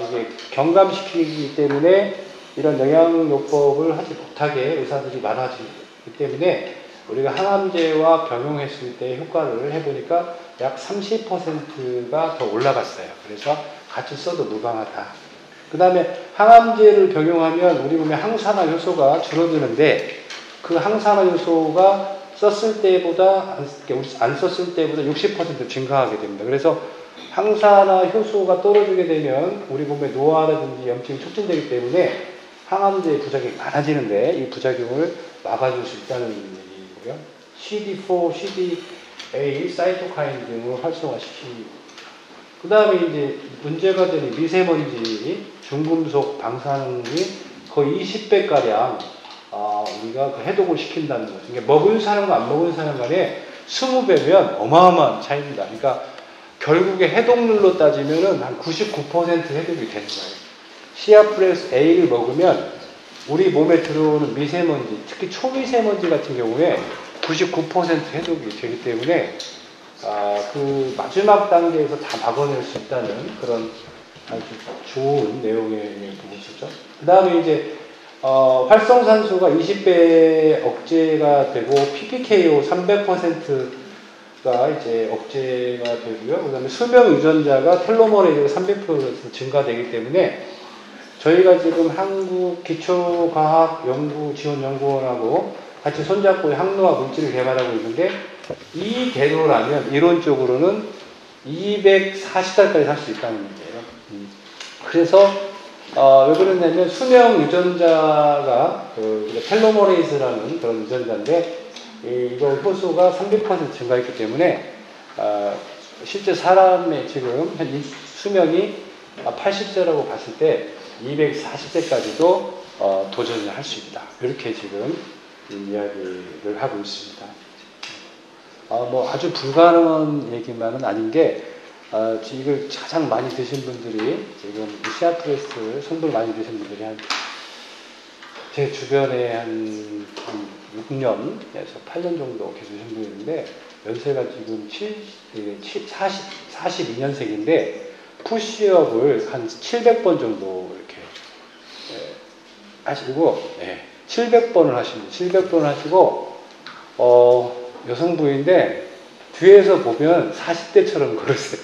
이게 경감시키기 때문에 이런 영양요법을 하지 못하게 의사들이 많아지기 때문에 우리가 항암제와 병용했을 때 효과를 해보니까 약 30%가 더 올라갔어요. 그래서 같이 써도 무방하다. 그 다음에 항암제를 병용하면 우리 몸의 항산화 효소가 줄어드는데 그 항산화 효소가 썼을 때보다 안 썼을 때보다 60% 증가하게 됩니다. 그래서 항산화 효소가 떨어지게 되면 우리 몸의 노화라든지 염증이 촉진되기 때문에 항암제의 부작용이 많아지는데 이 부작용을 막아줄 수 있다는 얘기고요. CD4, CDA, 사이토카인 등을 활성화시키고 그 다음에 이제 문제가 되는 미세먼지, 중금속 방사능이 거의 20배가량 우리가 그 해독을 시킨다는 거죠. 그러니까 먹은 사람과 안 먹은 사람 간에 20배면 어마어마한 차이입니다. 그러니까 결국에 해독률로 따지면은 한 99% 해독이 되는 거예요. 시아플렉스 A를 먹으면 우리 몸에 들어오는 미세먼지, 특히 초미세먼지 같은 경우에 99% 해독이 되기 때문에 그 마지막 단계에서 다 막아낼 수 있다는 그런 아주 좋은 내용의 부분이죠. 그 다음에 이제 활성산소가 20배 억제가 되고 PPKO 300%가 이제 억제가 되고요. 그 다음에 수명 유전자가 텔로머레이즈가 300% 증가되기 때문에 저희가 지금 한국기초과학연구지원연구원하고 같이 손잡고 항노화 물질을 개발하고 있는데 이 대로라면 이론적으로는 240달까지 살 수 있다는 얘기예요. 그래서 왜 그러냐면 수명 유전자가 텔로머레이즈라는 그런 유전자인데 이거 효소가 300% 증가했기 때문에 실제 사람의 지금 현 수명이 80세라고 봤을 때 240세까지도 도전을 할 수 있다. 이렇게 지금 이야기를 하고 있습니다. 뭐 아주 불가능한 얘기만은 아닌 게 이걸 가장 많이 드신 분들이 지금 시아프레스 성분을 많이 드신 분들이 제 주변에 한 6년에서 8년 정도 계속 드신 분이 있는데 연세가 지금 42년생인데 푸시업을 한 700번 정도 이렇게 하시고 700번을 하십니다. 700번을 하시고 여성분인데 뒤에서 보면 40대처럼 걸으세요.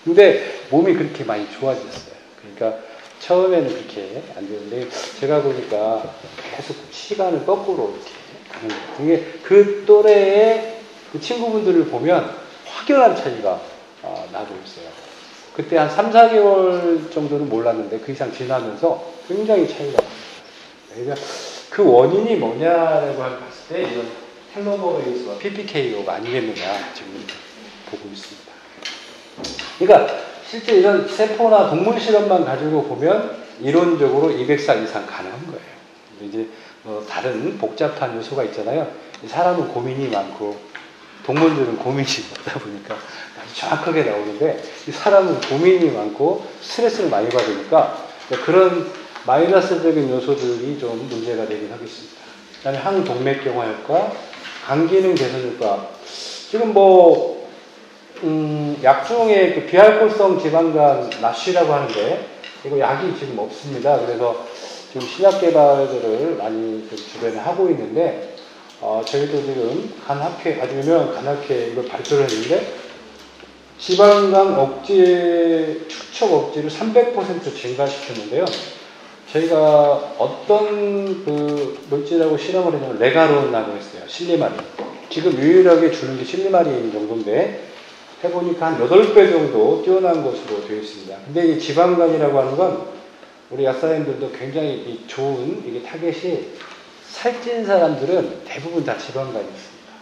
근데 몸이 그렇게 많이 좋아졌어요. 그러니까 처음에는 그렇게 안 되는데 제가 보니까 계속 시간을 거꾸로 이렇게 가는 거예요. 이게 그 또래의 그 친구분들을 보면 확연한 차이가 나고 있어요. 그때 한 3, 4개월 정도는 몰랐는데 그 이상 지나면서 굉장히 차이가 나요. 그러니까 그 원인이 뭐냐라고 봤을 때 이런 텔로머레이스와 PPKO가 아니겠느냐 지금 보고 있습니다. 그러니까 실제 이런 세포나 동물 실험만 가지고 보면 이론적으로 200살 이상 가능한 거예요. 이제 다른 복잡한 요소가 있잖아요. 사람은 고민이 많고 동물들은 고민이 없다 보니까 아주 정확하게 나오는데 이 사람은 고민이 많고 스트레스를 많이 받으니까 그런 마이너스적인 요소들이 좀 문제가 되긴 하겠습니다. 그 다음에 항동맥경화 효과, 간기능 개선 효과. 지금 약 중에 그 비알코올성 지방간 나쉬라고 하는데 이거 약이 지금 없습니다. 그래서 지금 신약 개발들을 많이 주변에 하고 있는데 저희도 지금 아주 유명한 간학회 이걸 발표를 했는데 지방간 축적 억제를 300% 증가시켰는데요. 저희가 어떤 그 물질하고 실험을 했냐면 레가론이라고 했어요. 실리마린. 지금 유일하게 주는 게 실리마린 정도인데 해보니까 한 8배 정도 뛰어난 것으로 되어 있습니다. 근데 이 지방간이라고 하는 건 우리 약사님들도 굉장히 좋은 이게 타겟이 살찐 사람들은 대부분 다 지방간이 있습니다.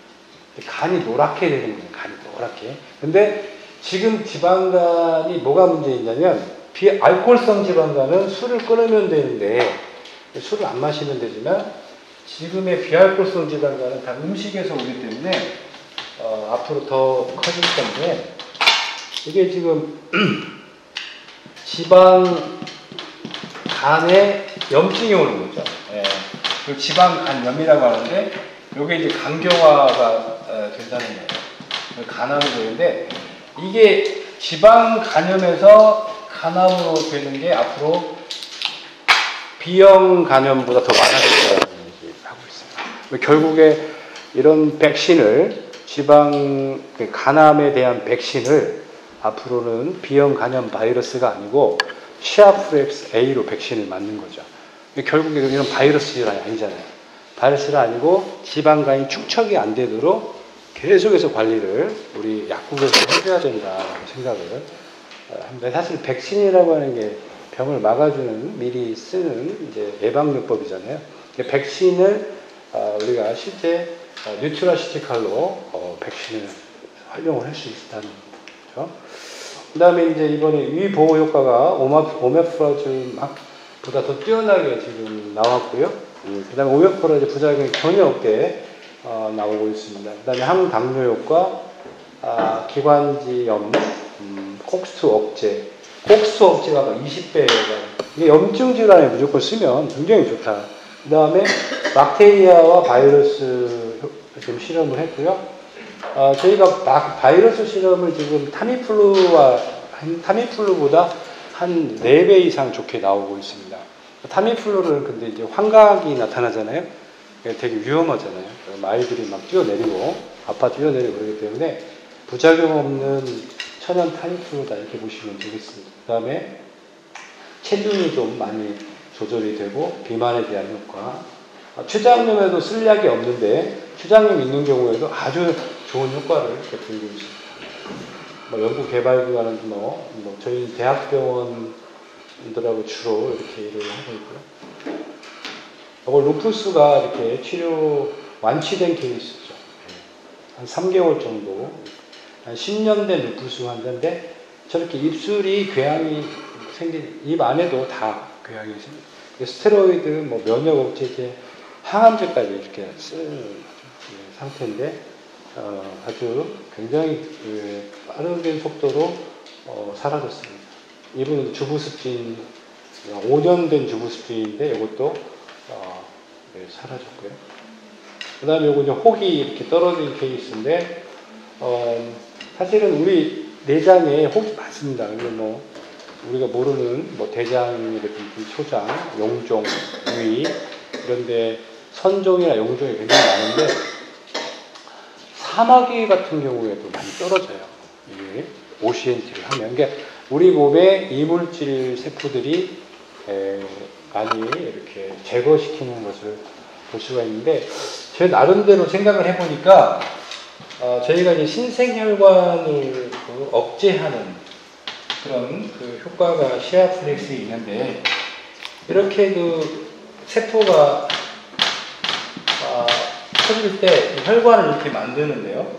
간이 노랗게 되는 거예요. 간이 노랗게. 근데 지금 지방간이 뭐가 문제있냐면 비알코올성 지방간은 술을 끊으면 되는데 술을 안 마시면 되지만 지금의 비알코올성 지방간은 다 음식에서 오기 때문에 앞으로 더 커질 건데 이게 지금 지방간에 염증이 오는 거죠. 그 지방간염이라고 하는데 이게 이제 간경화가 된다는 거예요. 간암이 되는데 이게 지방간염에서 간암으로 되는 게 앞으로 B형 간염보다 더 많아질 거라고 하고 있습니다. 결국에 이런 백신을 간암에 대한 백신을 앞으로는 B형 간염 바이러스가 아니고 시아프렉스 A로 백신을 맞는 거죠. 결국에 이런 바이러스 질환이 아니잖아요. 바이러스가 아니고 지방간이 축적이 안 되도록 계속해서 관리를 우리 약국에서 해줘야 된다고 생각을 합니다. 사실 백신이라고 하는 게 병을 막아주는 미리 쓰는 이제 예방요법이잖아요. 백신을 우리가 실제 뉴트라시티칼로 백신을 활용을 할 수 있다는 거죠. 그 다음에 이제 이번에 위보호 효과가 오메프라졸보다 더 뛰어나게 지금 나왔고요. 그 다음에 오메프라졸 부작용이 전혀 없게 나오고 있습니다. 그 다음에 항당뇨 효과, 기관지염, 콕스 억제. 콕스 억제가 20배가 이게 염증 질환에 무조건 쓰면 굉장히 좋다. 그 다음에 박테리아와 바이러스 지금 실험을 했고요. 저희가 바이러스 실험을 지금 타미플루보다 한 4배 이상 좋게 나오고 있습니다. 타미플루는 근데 이제 환각이 나타나잖아요. 되게 위험하잖아요. 아이들이 막 뛰어내리고 아파 뛰어내리고 그러기 때문에 부작용 없는 천연 타미플루다 이렇게 보시면 되겠습니다. 그 다음에 체중이 좀 많이 조절이 되고 비만에 대한 효과. 췌장염에도 쓸 약이 없는데 췌장염 있는 경우에도 아주 좋은 효과를 이렇게 보이고 있습니다. 연구 개발 기관은 저희 대학병원들하고 주로 이렇게 일을 하고 있고요. 루푸스가 이렇게 치료 완치된 케이스죠. 한 3개월 정도. 한 10년 된 루푸스 환자인데 저렇게 입술이 궤양이 생긴 입 안에도 다 궤양이 생깁니다. 스테로이드, 뭐 면역 억제제, 항암제까지 이렇게 쓴 상태인데 아주 굉장히 빠른 속도로 사라졌습니다. 이분은 주부습진 5년 된 주부습진인데 이것도 사라졌고요. 그 다음에 이거 이제 혹이 이렇게 떨어진 케이스인데 사실은 우리 내장에 혹이 많습니다. 뭐 우리가 모르는 뭐 대장이라든지 초장, 용종, 위 이런데 선종이나 용종이 굉장히 많은데 사마귀 같은 경우에도 많이 떨어져요. 이게 OCNT를 하면. 그러니까 우리 몸에 이물질 세포들이 많이 이렇게 제거시키는 것을 볼 수가 있는데 제 나름대로 생각을 해보니까 저희가 이제 신생혈관을 억제하는 그런 효과가 시아플렉스에 있는데 이렇게 세포가 터질 때 혈관을 이렇게 만드는데요.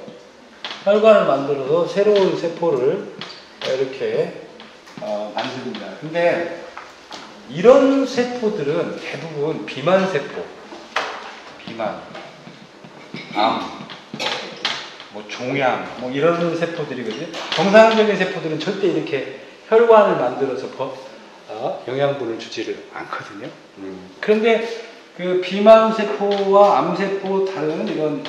혈관을 만들어서 새로운 세포를 이렇게 만듭니다. 근데 이런 세포들은 대부분 비만세포, 암, 뭐 종양, 뭐 이런 세포들이거든요. 정상적인 세포들은 절대 이렇게 혈관을 만들어서 영양분을 주지를 않거든요. 그런데 그 비만세포와 암세포 다른 이런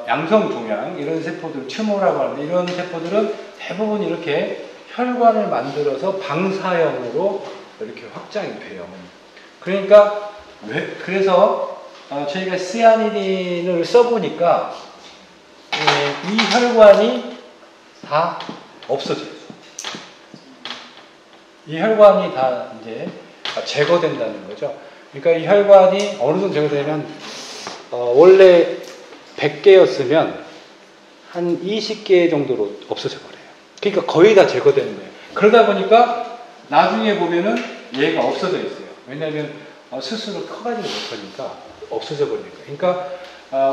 양성 종양 이런 세포들, 튜머라고 하는데 이런 세포들은 대부분 이렇게 혈관을 만들어서 방사형으로 이렇게 확장이 돼요. 그러니까 그래서 저희가 시아니딘을 써보니까 이 혈관이 다 없어져요. 이 혈관이 다 이제 제거된다는 거죠. 그러니까 이 혈관이 어느 정도 제거되면 원래 100개였으면 한 20개 정도로 없어져 버려요. 그러니까 거의 다 제거되는 거예요. 그러다 보니까 나중에 보면은 얘가 없어져 있어요. 왜냐하면 스스로 커가지고 못하니까 없어져 버리니까. 그러니까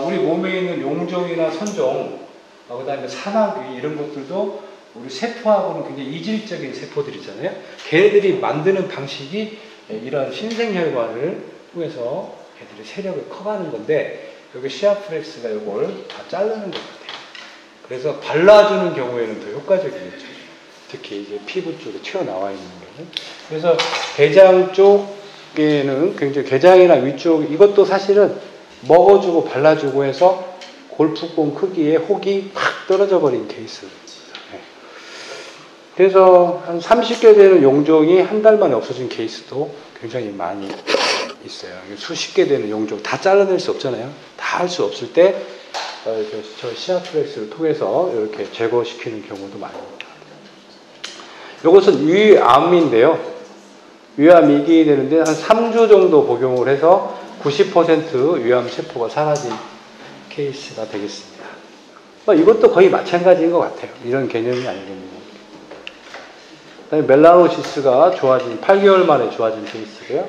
우리 몸에 있는 용종이나 선종, 그 다음에 사마귀 이런 것들도 우리 세포하고는 굉장히 이질적인 세포들이잖아요. 걔네들이 만드는 방식이 이런 신생혈관을 통해서 걔들이 세력을 커가는 건데 여기 시아플렉스가 이걸 다 자르는 것 같아요. 그래서 발라주는 경우에는 더 효과적이겠죠. 특히 이제 피부 쪽에 튀어나와 있는 거는. 그래서 대장 쪽에는 굉장히 대장이나 위쪽 이것도 사실은 먹어주고 발라주고 해서 골프공 크기의 혹이 확 떨어져 버린 케이스. 그래서 한 30개 되는 용종이 한 달 만에 없어진 케이스도 굉장히 많이 있어요. 수십 개 되는 용종 다 잘라낼 수 없잖아요. 다 할 수 없을 때 저 시아플렉스를 통해서 이렇게 제거시키는 경우도 많습니다. 이것은 위암인데요. 위암이기 되는데 한 3주 정도 복용을 해서 90% 위암 세포가 사라진 케이스가 되겠습니다. 이것도 거의 마찬가지인 것 같아요. 이런 개념이 아니겠네요. 그다음에 멜라노시스가 좋아진 8개월 만에 좋아진 케이스고요.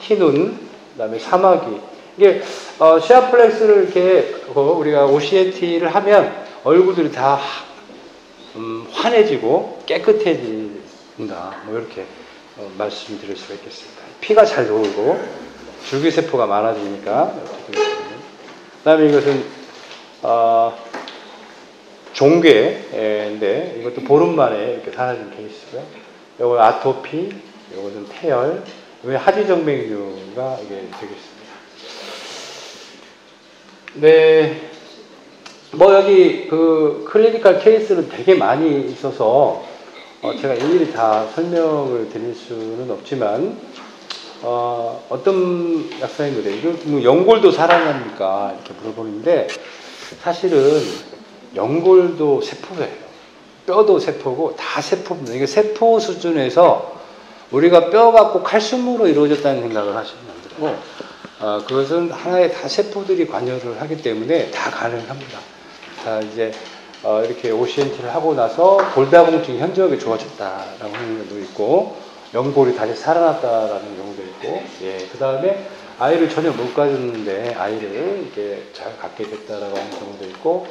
티눈, 그다음에 사마귀. 이게 시아플렉스를 이렇게 우리가 OCT를 하면 얼굴들이 다 환해지고 깨끗해진다. 뭐 이렇게 말씀드릴 수가 있겠습니다. 피가 잘 돌고 줄기세포가 많아지니까. 그다음에 이것은 종괴인데 이것도 보름 만에 이렇게 사라진 케이스고요. 이건 아토피, 이것은 태열, 이건 하지정맥류가 이게 되겠습니다. 네, 뭐 여기 클리니컬 케이스는 되게 많이 있어서 제가 일일이 다 설명을 드릴 수는 없지만 어떤 약사님들이 이거 뭐 연골도 살아납니까 이렇게 물어보는데 사실은 연골도 세포예요. 뼈도 세포고 다 세포입니다. 이게 세포 수준에서 우리가 뼈가 꼭 칼슘으로 이루어졌다는 생각을 하시면 안 되고 그것은 하나의 다 세포들이 관여를 하기 때문에 다 가능합니다. 자, 이제 이렇게 OCNT를 하고 나서 골다공증 현저하게 좋아졌다라고 하는 경우도 있고 연골이 다시 살아났다라는 경우도 있고 그 다음에 아이를 전혀 못 가졌는데 아이를 이렇게 잘 갖게 됐다라고 하는 경우도 있고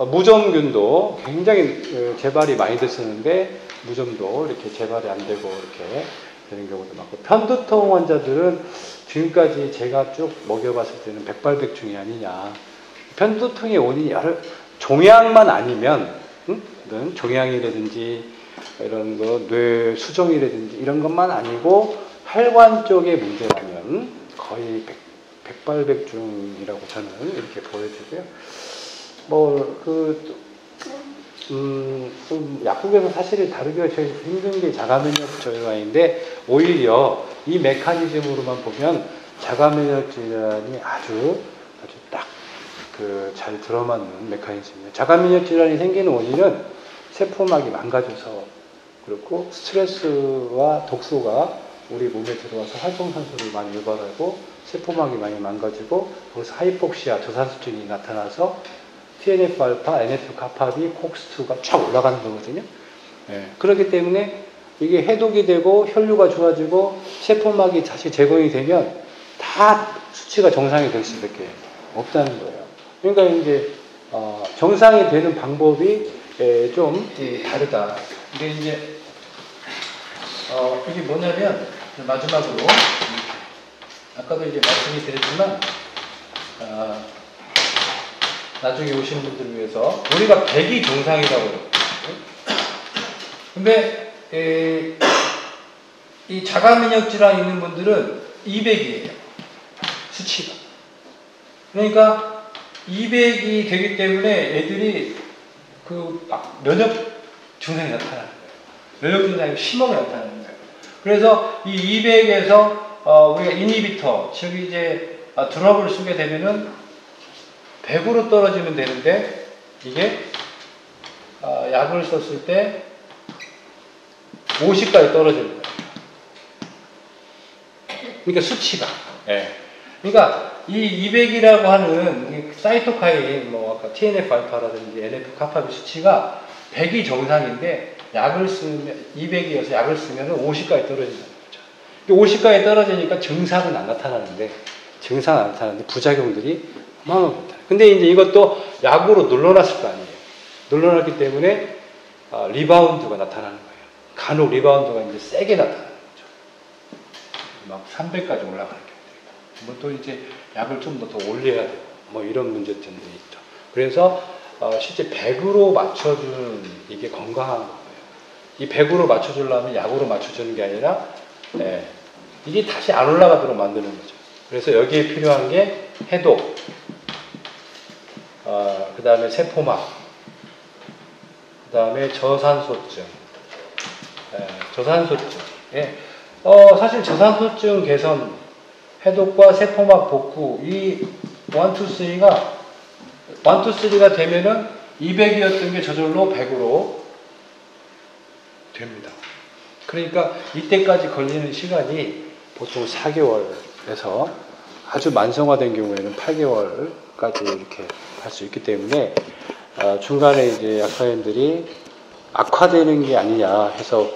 무좀균도 굉장히 재발이 많이 됐었는데 무좀도 이렇게 재발이 안 되고 이렇게 되는 경우도 많고, 편두통 환자들은 지금까지 제가 쭉 먹여봤을 때는 백발백중이 아니냐. 편두통의 원인이 여러 종양만 아니면, 종양이라든지 이런 거 뇌 수종이라든지 이런 것만 아니고 혈관 쪽의 문제라면 거의 백발백중이라고 저는 이렇게 보여지고요. 좀 약국에서 사실 다루기가 제일 힘든 게 자가면역 질환인데, 오히려 이 메커니즘으로만 보면 자가면역 질환이 아주 딱 잘 들어맞는 메커니즘이에요. 자가면역 질환이 생기는 원인은 세포막이 망가져서 그렇고, 스트레스와 독소가 우리 몸에 들어와서 활성산소를 많이 유발하고 세포막이 많이 망가지고, 거기서 하이폭시아, 저산소증이 나타나서 TNF-알파, NF-kappaB, COX-2가 쫙 올라가는 거거든요. 그렇기 때문에 이게 해독이 되고 혈류가 좋아지고 세포막이 다시 제공이 되면 다 수치가 정상이 될 수밖에 없다는 거예요. 그러니까 이제 정상이 되는 방법이 좀 다르다. 근데 이제 이게 뭐냐면, 마지막으로 아까도 이제 말씀이 드렸지만, 나중에 오신 분들을 위해서 우리가 100이 정상이라고 그래요. 근데 이 자가면역 질환 있는 분들은 200이에요. 수치가. 그러니까 200이 되기 때문에 애들이 면역 증상이 나타나는 거예요. 면역 증상이 심하게 나타나는 거예요. 그래서 이 200에서 우리가 이니비터, 즉 이제 드럽을 쓰게 되면은 100으로 떨어지면 되는데, 이게 약을 썼을 때 50까지 떨어지는 거예요. 그러니까 수치가. 그러니까 이 200이라고 하는 사이토카인, 아까 TNF-알파라든지 NF-kappaB 수치가 100이 정상인데, 약을 쓰면 200이어서 약을 쓰면 50까지 떨어진다는 거죠. 50까지 떨어지니까 증상은 안 나타나는데 부작용들이 어마어마합니다. 근데 이제 이것도 약으로 눌러놨을 거 아니에요. 눌러놨기 때문에 리바운드가 나타나는 거예요. 간혹 리바운드가 이제 세게 나타나는 거죠. 막 300까지 올라가는 경우도 있고, 또 이제 약을 좀 더 올려야 되고, 이런 문제점들이 있죠. 그래서 실제 100으로 맞춰주는 이게 건강한 거예요. 이 100으로 맞춰주려면 약으로 맞춰주는 게 아니라, 이게 다시 안 올라가도록 만드는 거죠. 그래서 여기에 필요한 게 해독, 그 다음에 세포막, 그 다음에 저산소증, 사실 저산소증 개선, 해독과 세포막 복구, 이 1, 2, 3가 되면은 200이었던 게 저절로 100으로 됩니다. 그러니까 이때까지 걸리는 시간이 보통 4개월에서 아주 만성화된 경우에는 8개월까지 이렇게 할 수 있기 때문에, 중간에 이제 약사님들이 악화되는 게 아니냐 해서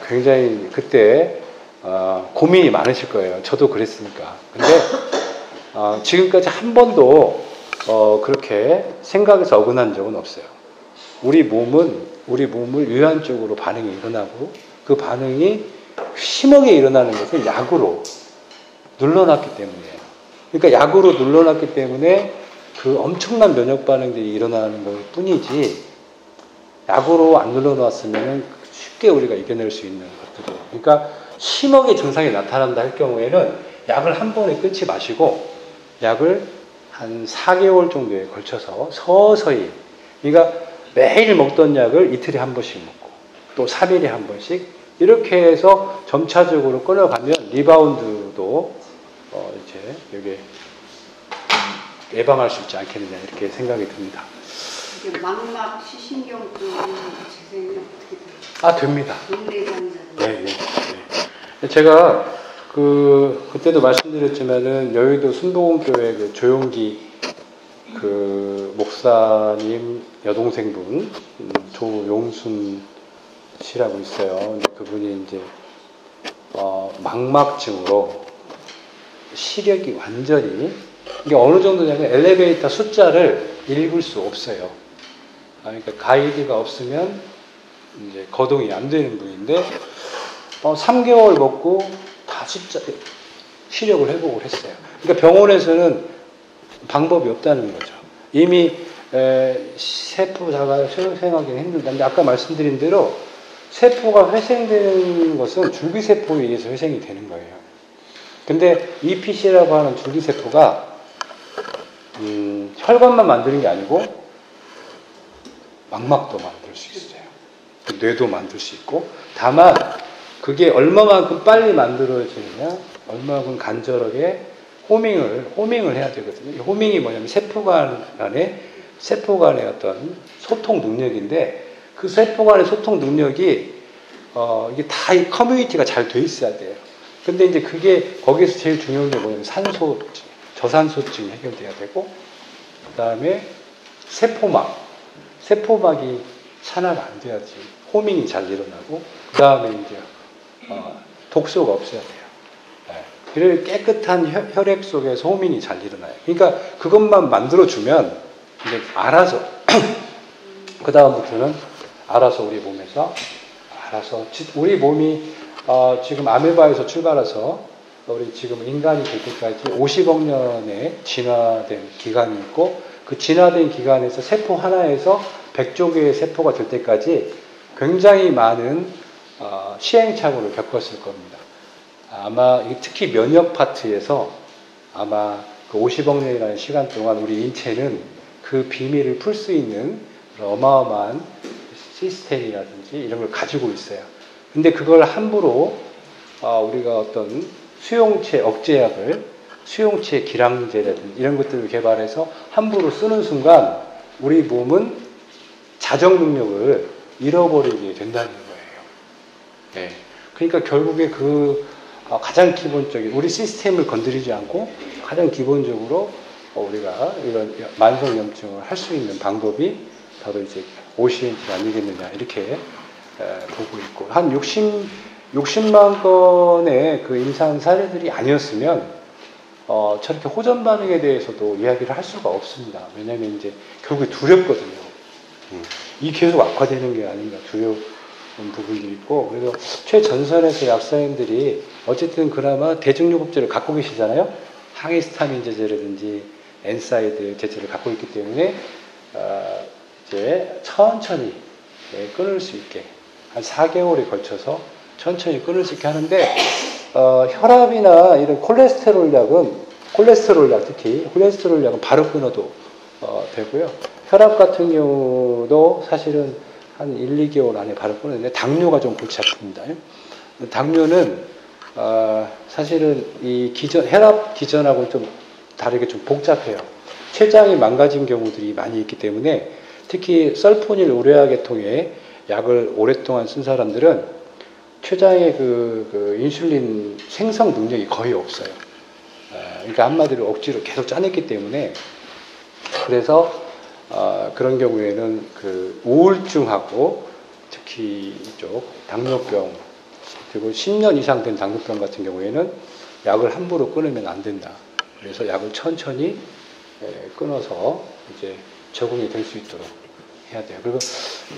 굉장히 그때 고민이 많으실 거예요. 저도 그랬으니까. 근데 지금까지 한 번도 그렇게 생각에서 어긋난 적은 없어요. 우리 몸을 유한 쪽으로 반응이 일어나고, 그 반응이 심하게 일어나는 것은 약으로 눌러놨기 때문이에요. 그러니까 약으로 눌러놨기 때문에 그 엄청난 면역 반응들이 일어나는 것 뿐이지, 약으로 안 눌러놨으면 쉽게 우리가 이겨낼 수 있는 것들이에요. 그러니까 심하게 증상이 나타난다 할 경우에는 약을 한 번에 끊지 마시고, 약을 한 4개월 정도에 걸쳐서 서서히, 그러니까 매일 먹던 약을 이틀에 한 번씩 먹고, 또 3일에 한 번씩, 이렇게 해서 점차적으로 끊어가면 리바운드도 이제 여기 예방할 수 있지 않겠느냐, 이렇게 생각이 듭니다. 이게 망막 시신경증 재생이 어떻게 돼요? 됩니다. 네. 제가 그때도 말씀드렸지만은, 여의도 순복음교회 조용기 목사님 여동생분, 조용순 씨라고 있어요. 근데 그분이 이제 망막증으로 시력이 완전히, 이게 어느 정도냐면 엘리베이터 숫자를 읽을 수 없어요. 그러니까 가이드가 없으면 이제 거동이 안 되는 분인데 3개월 먹고 다 시력을 회복을 했어요. 그러니까 병원에서는 방법이 없다는 거죠. 이미 세포자가 회생하기는 힘들다는데 아까 말씀드린 대로 세포가 회생되는 것은 줄기세포에 의해서 회생이 되는 거예요. 근데 EPC라고 하는 줄기세포가 혈관만 만드는 게 아니고 망막도 만들 수 있어요. 뇌도 만들 수 있고, 다만 그게 얼마만큼 빨리 만들어지느냐, 얼마만큼 간절하게 호밍을 해야 되거든요. 호밍이 뭐냐면 세포 간의 어떤 소통 능력인데, 그 세포 간의 소통 능력이 이게 다 이 커뮤니티가 잘 돼 있어야 돼요. 근데 이제 그게 거기서 제일 중요한 게 뭐냐면 저산소증이 해결돼야 되고, 그 다음에 세포막이 산화가 안 돼야지 호밍이 잘 일어나고, 그 다음에 이제 독소가 없어야 돼요. 그래서 깨끗한 혈액 속에서 호밍이 잘 일어나요. 그러니까 그것만 만들어주면 이제 알아서 그 다음부터는 알아서 우리 몸에서 우리 몸이 지금 아메바에서 출발해서 우리 지금 인간이 될 때까지 50억 년의 진화된 기간이 있고, 그 진화된 기간에서 세포 하나에서 100조 개의 세포가 될 때까지 굉장히 많은 시행착오를 겪었을 겁니다. 아마 특히 면역 파트에서 아마 그 50억 년이라는 시간 동안 우리 인체는 그 비밀을 풀 수 있는 어마어마한 시스템이라든지 이런 걸 가지고 있어요. 근데 그걸 함부로 우리가 어떤 수용체 억제약을, 수용체 기량제라든지 이런 것들을 개발해서 함부로 쓰는 순간 우리 몸은 자정 능력을 잃어버리게 된다는 거예요. 네. 그러니까 결국에 가장 기본적인 우리 시스템을 건드리지 않고 가장 기본적으로 우리가 이런 만성염증을 할 수 있는 방법이 바로 이제 OCNT 아니겠느냐 이렇게 보고 있고, 한 60만 건의 그 임상 사례들이 아니었으면 저렇게 호전 반응에 대해서도 이야기를 할 수가 없습니다. 왜냐하면 이제 결국에 두렵거든요. 이 계속 악화되는 게 아닌가 두려운 부분도 있고, 그래서 최전선에서 약사님들이 어쨌든 그나마 대증요법제를 갖고 계시잖아요. 항히스타민 제제라든지 엔사이드 제제를 갖고 있기 때문에 이제 천천히 끊을 수 있게 한 4개월에 걸쳐서 천천히 끊을 수 있게 하는데, 혈압이나 이런 콜레스테롤 약, 특히 콜레스테롤 약은 바로 끊어도 되고요. 혈압 같은 경우도 사실은 한 1, 2개월 안에 바로 끊는데, 당뇨가 좀 골치 아픕니다. 당뇨는 사실은 이 혈압 기전하고 좀 다르게 좀 복잡해요. 췌장이 망가진 경우들이 많이 있기 때문에, 특히 설포닐 우레아 계통의 약을 오랫동안 쓴 사람들은 췌장의 그 인슐린 생성 능력이 거의 없어요. 그러니까 한마디로 억지로 계속 짜냈기 때문에, 그래서 그런 경우에는 그 우울증하고 특히 이쪽 당뇨병, 그리고 10년 이상 된 당뇨병 같은 경우에는 약을 함부로 끊으면 안 된다. 그래서 약을 천천히 끊어서 이제 적응이 될 수 있도록 해야 돼요. 그리고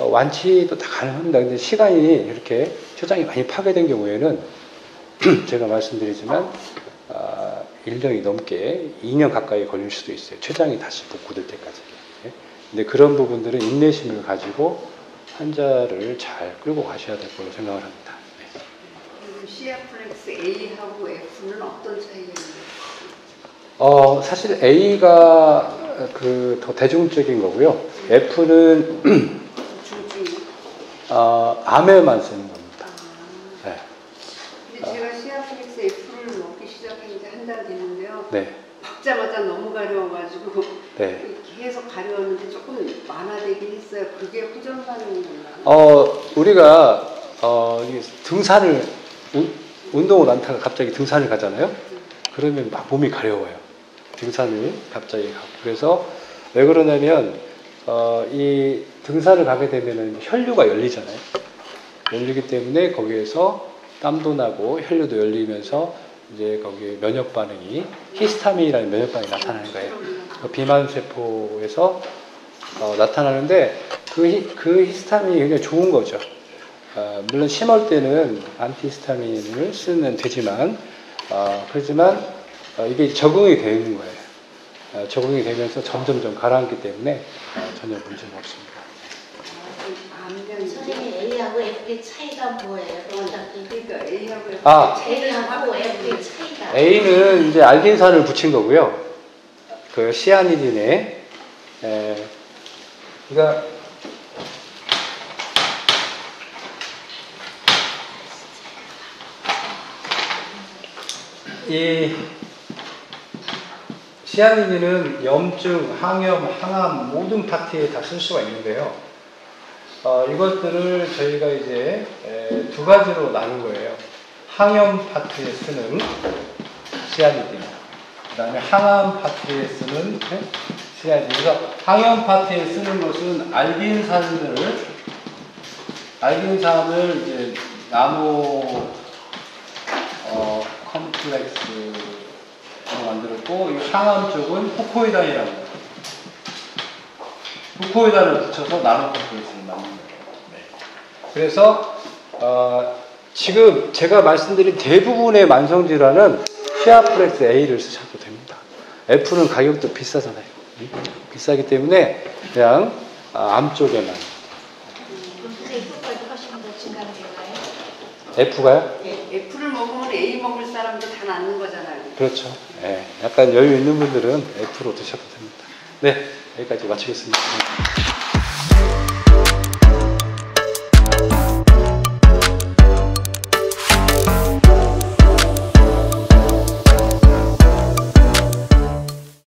완치도 다 가능합니다. 근데 시간이 이렇게 췌장이 많이 파괴된 경우에는 제가 말씀드리지만 1년이 넘게 2년 가까이 걸릴 수도 있어요. 췌장이 다시 복구될 때까지. 근데 그런 부분들은 인내심을 가지고 환자를 잘 끌고 가셔야 될 거로 생각을 합니다. 시아플렉스 A하고 F는 어떤 차이가 있나요? 사실 A가 더 대중적인 거고요. F는 암에만 쓰는 겁니다. 네. 근데 제가 시아플렉스 F를 먹기 시작한 지 한 달 됐는데요. 네. 먹자마자 너무 가려워가지고 네. 계속 가려웠는데 조금 완화되긴 했어요. 그게 호전 반응인가요? 우리가 등산을 운동을 안 타고 갑자기 등산을 가잖아요. 그러면 막 몸이 가려워요. 등산을 갑자기 가고. 그래서 왜 그러냐면 이 등산을 가게 되면은 혈류가 열리잖아요. 열리기 때문에 거기에서 땀도 나고 혈류도 열리면서 이제 거기에 면역 반응이 히스타민이라는 면역 반응이 나타나는 거예요. 비만 세포에서 나타나는데 그 히스타민이 굉장히 좋은 거죠. 물론 심할 때는 안티히스타민을 쓰면 되지만 그렇지만 이게 적응이 되는 거예요. 적응이 되면서 점점점 가라앉기 때문에 전혀 문제가 없습니다. 선생님 A하고 F의 차이가 뭐예요? 그러니까 A하고 A하고 F의 차이가 A는 이제 알긴산을 붙인 거고요. 그 시아니딘에 그러니까 이 시아니딘은 염증, 항염, 항암 모든 파트에 다 쓸 수가 있는데요. 이것들을 저희가 이제 두 가지로 나눈 거예요. 항염 파트에 쓰는 시아니딘, 그 다음에 항암 파트에 쓰는 시아니딘. 그래서 항염 파트에 쓰는 것은 알긴산을 이제 나노 컴플렉스로 만들었고, 이 항암 쪽은 후코이단이라고 해요. 후코이단을 붙여서 나노 컴플렉스를 만든 거예요. 네. 그래서 지금 제가 말씀드린 대부분의 만성질환은 피아프렉스 A를 쓰셔도 됩니다. F는 가격도 비싸잖아요. 비싸기 때문에 그냥 암 쪽에만. 선생님 효과가 훨씬 더 증가되나요? F가요? F를 먹으면 A 먹을 사람들 다 낫는 거잖아요. 그렇죠. 네, 약간 여유 있는 분들은 F로 드셔도 됩니다. 네, 여기까지 마치겠습니다.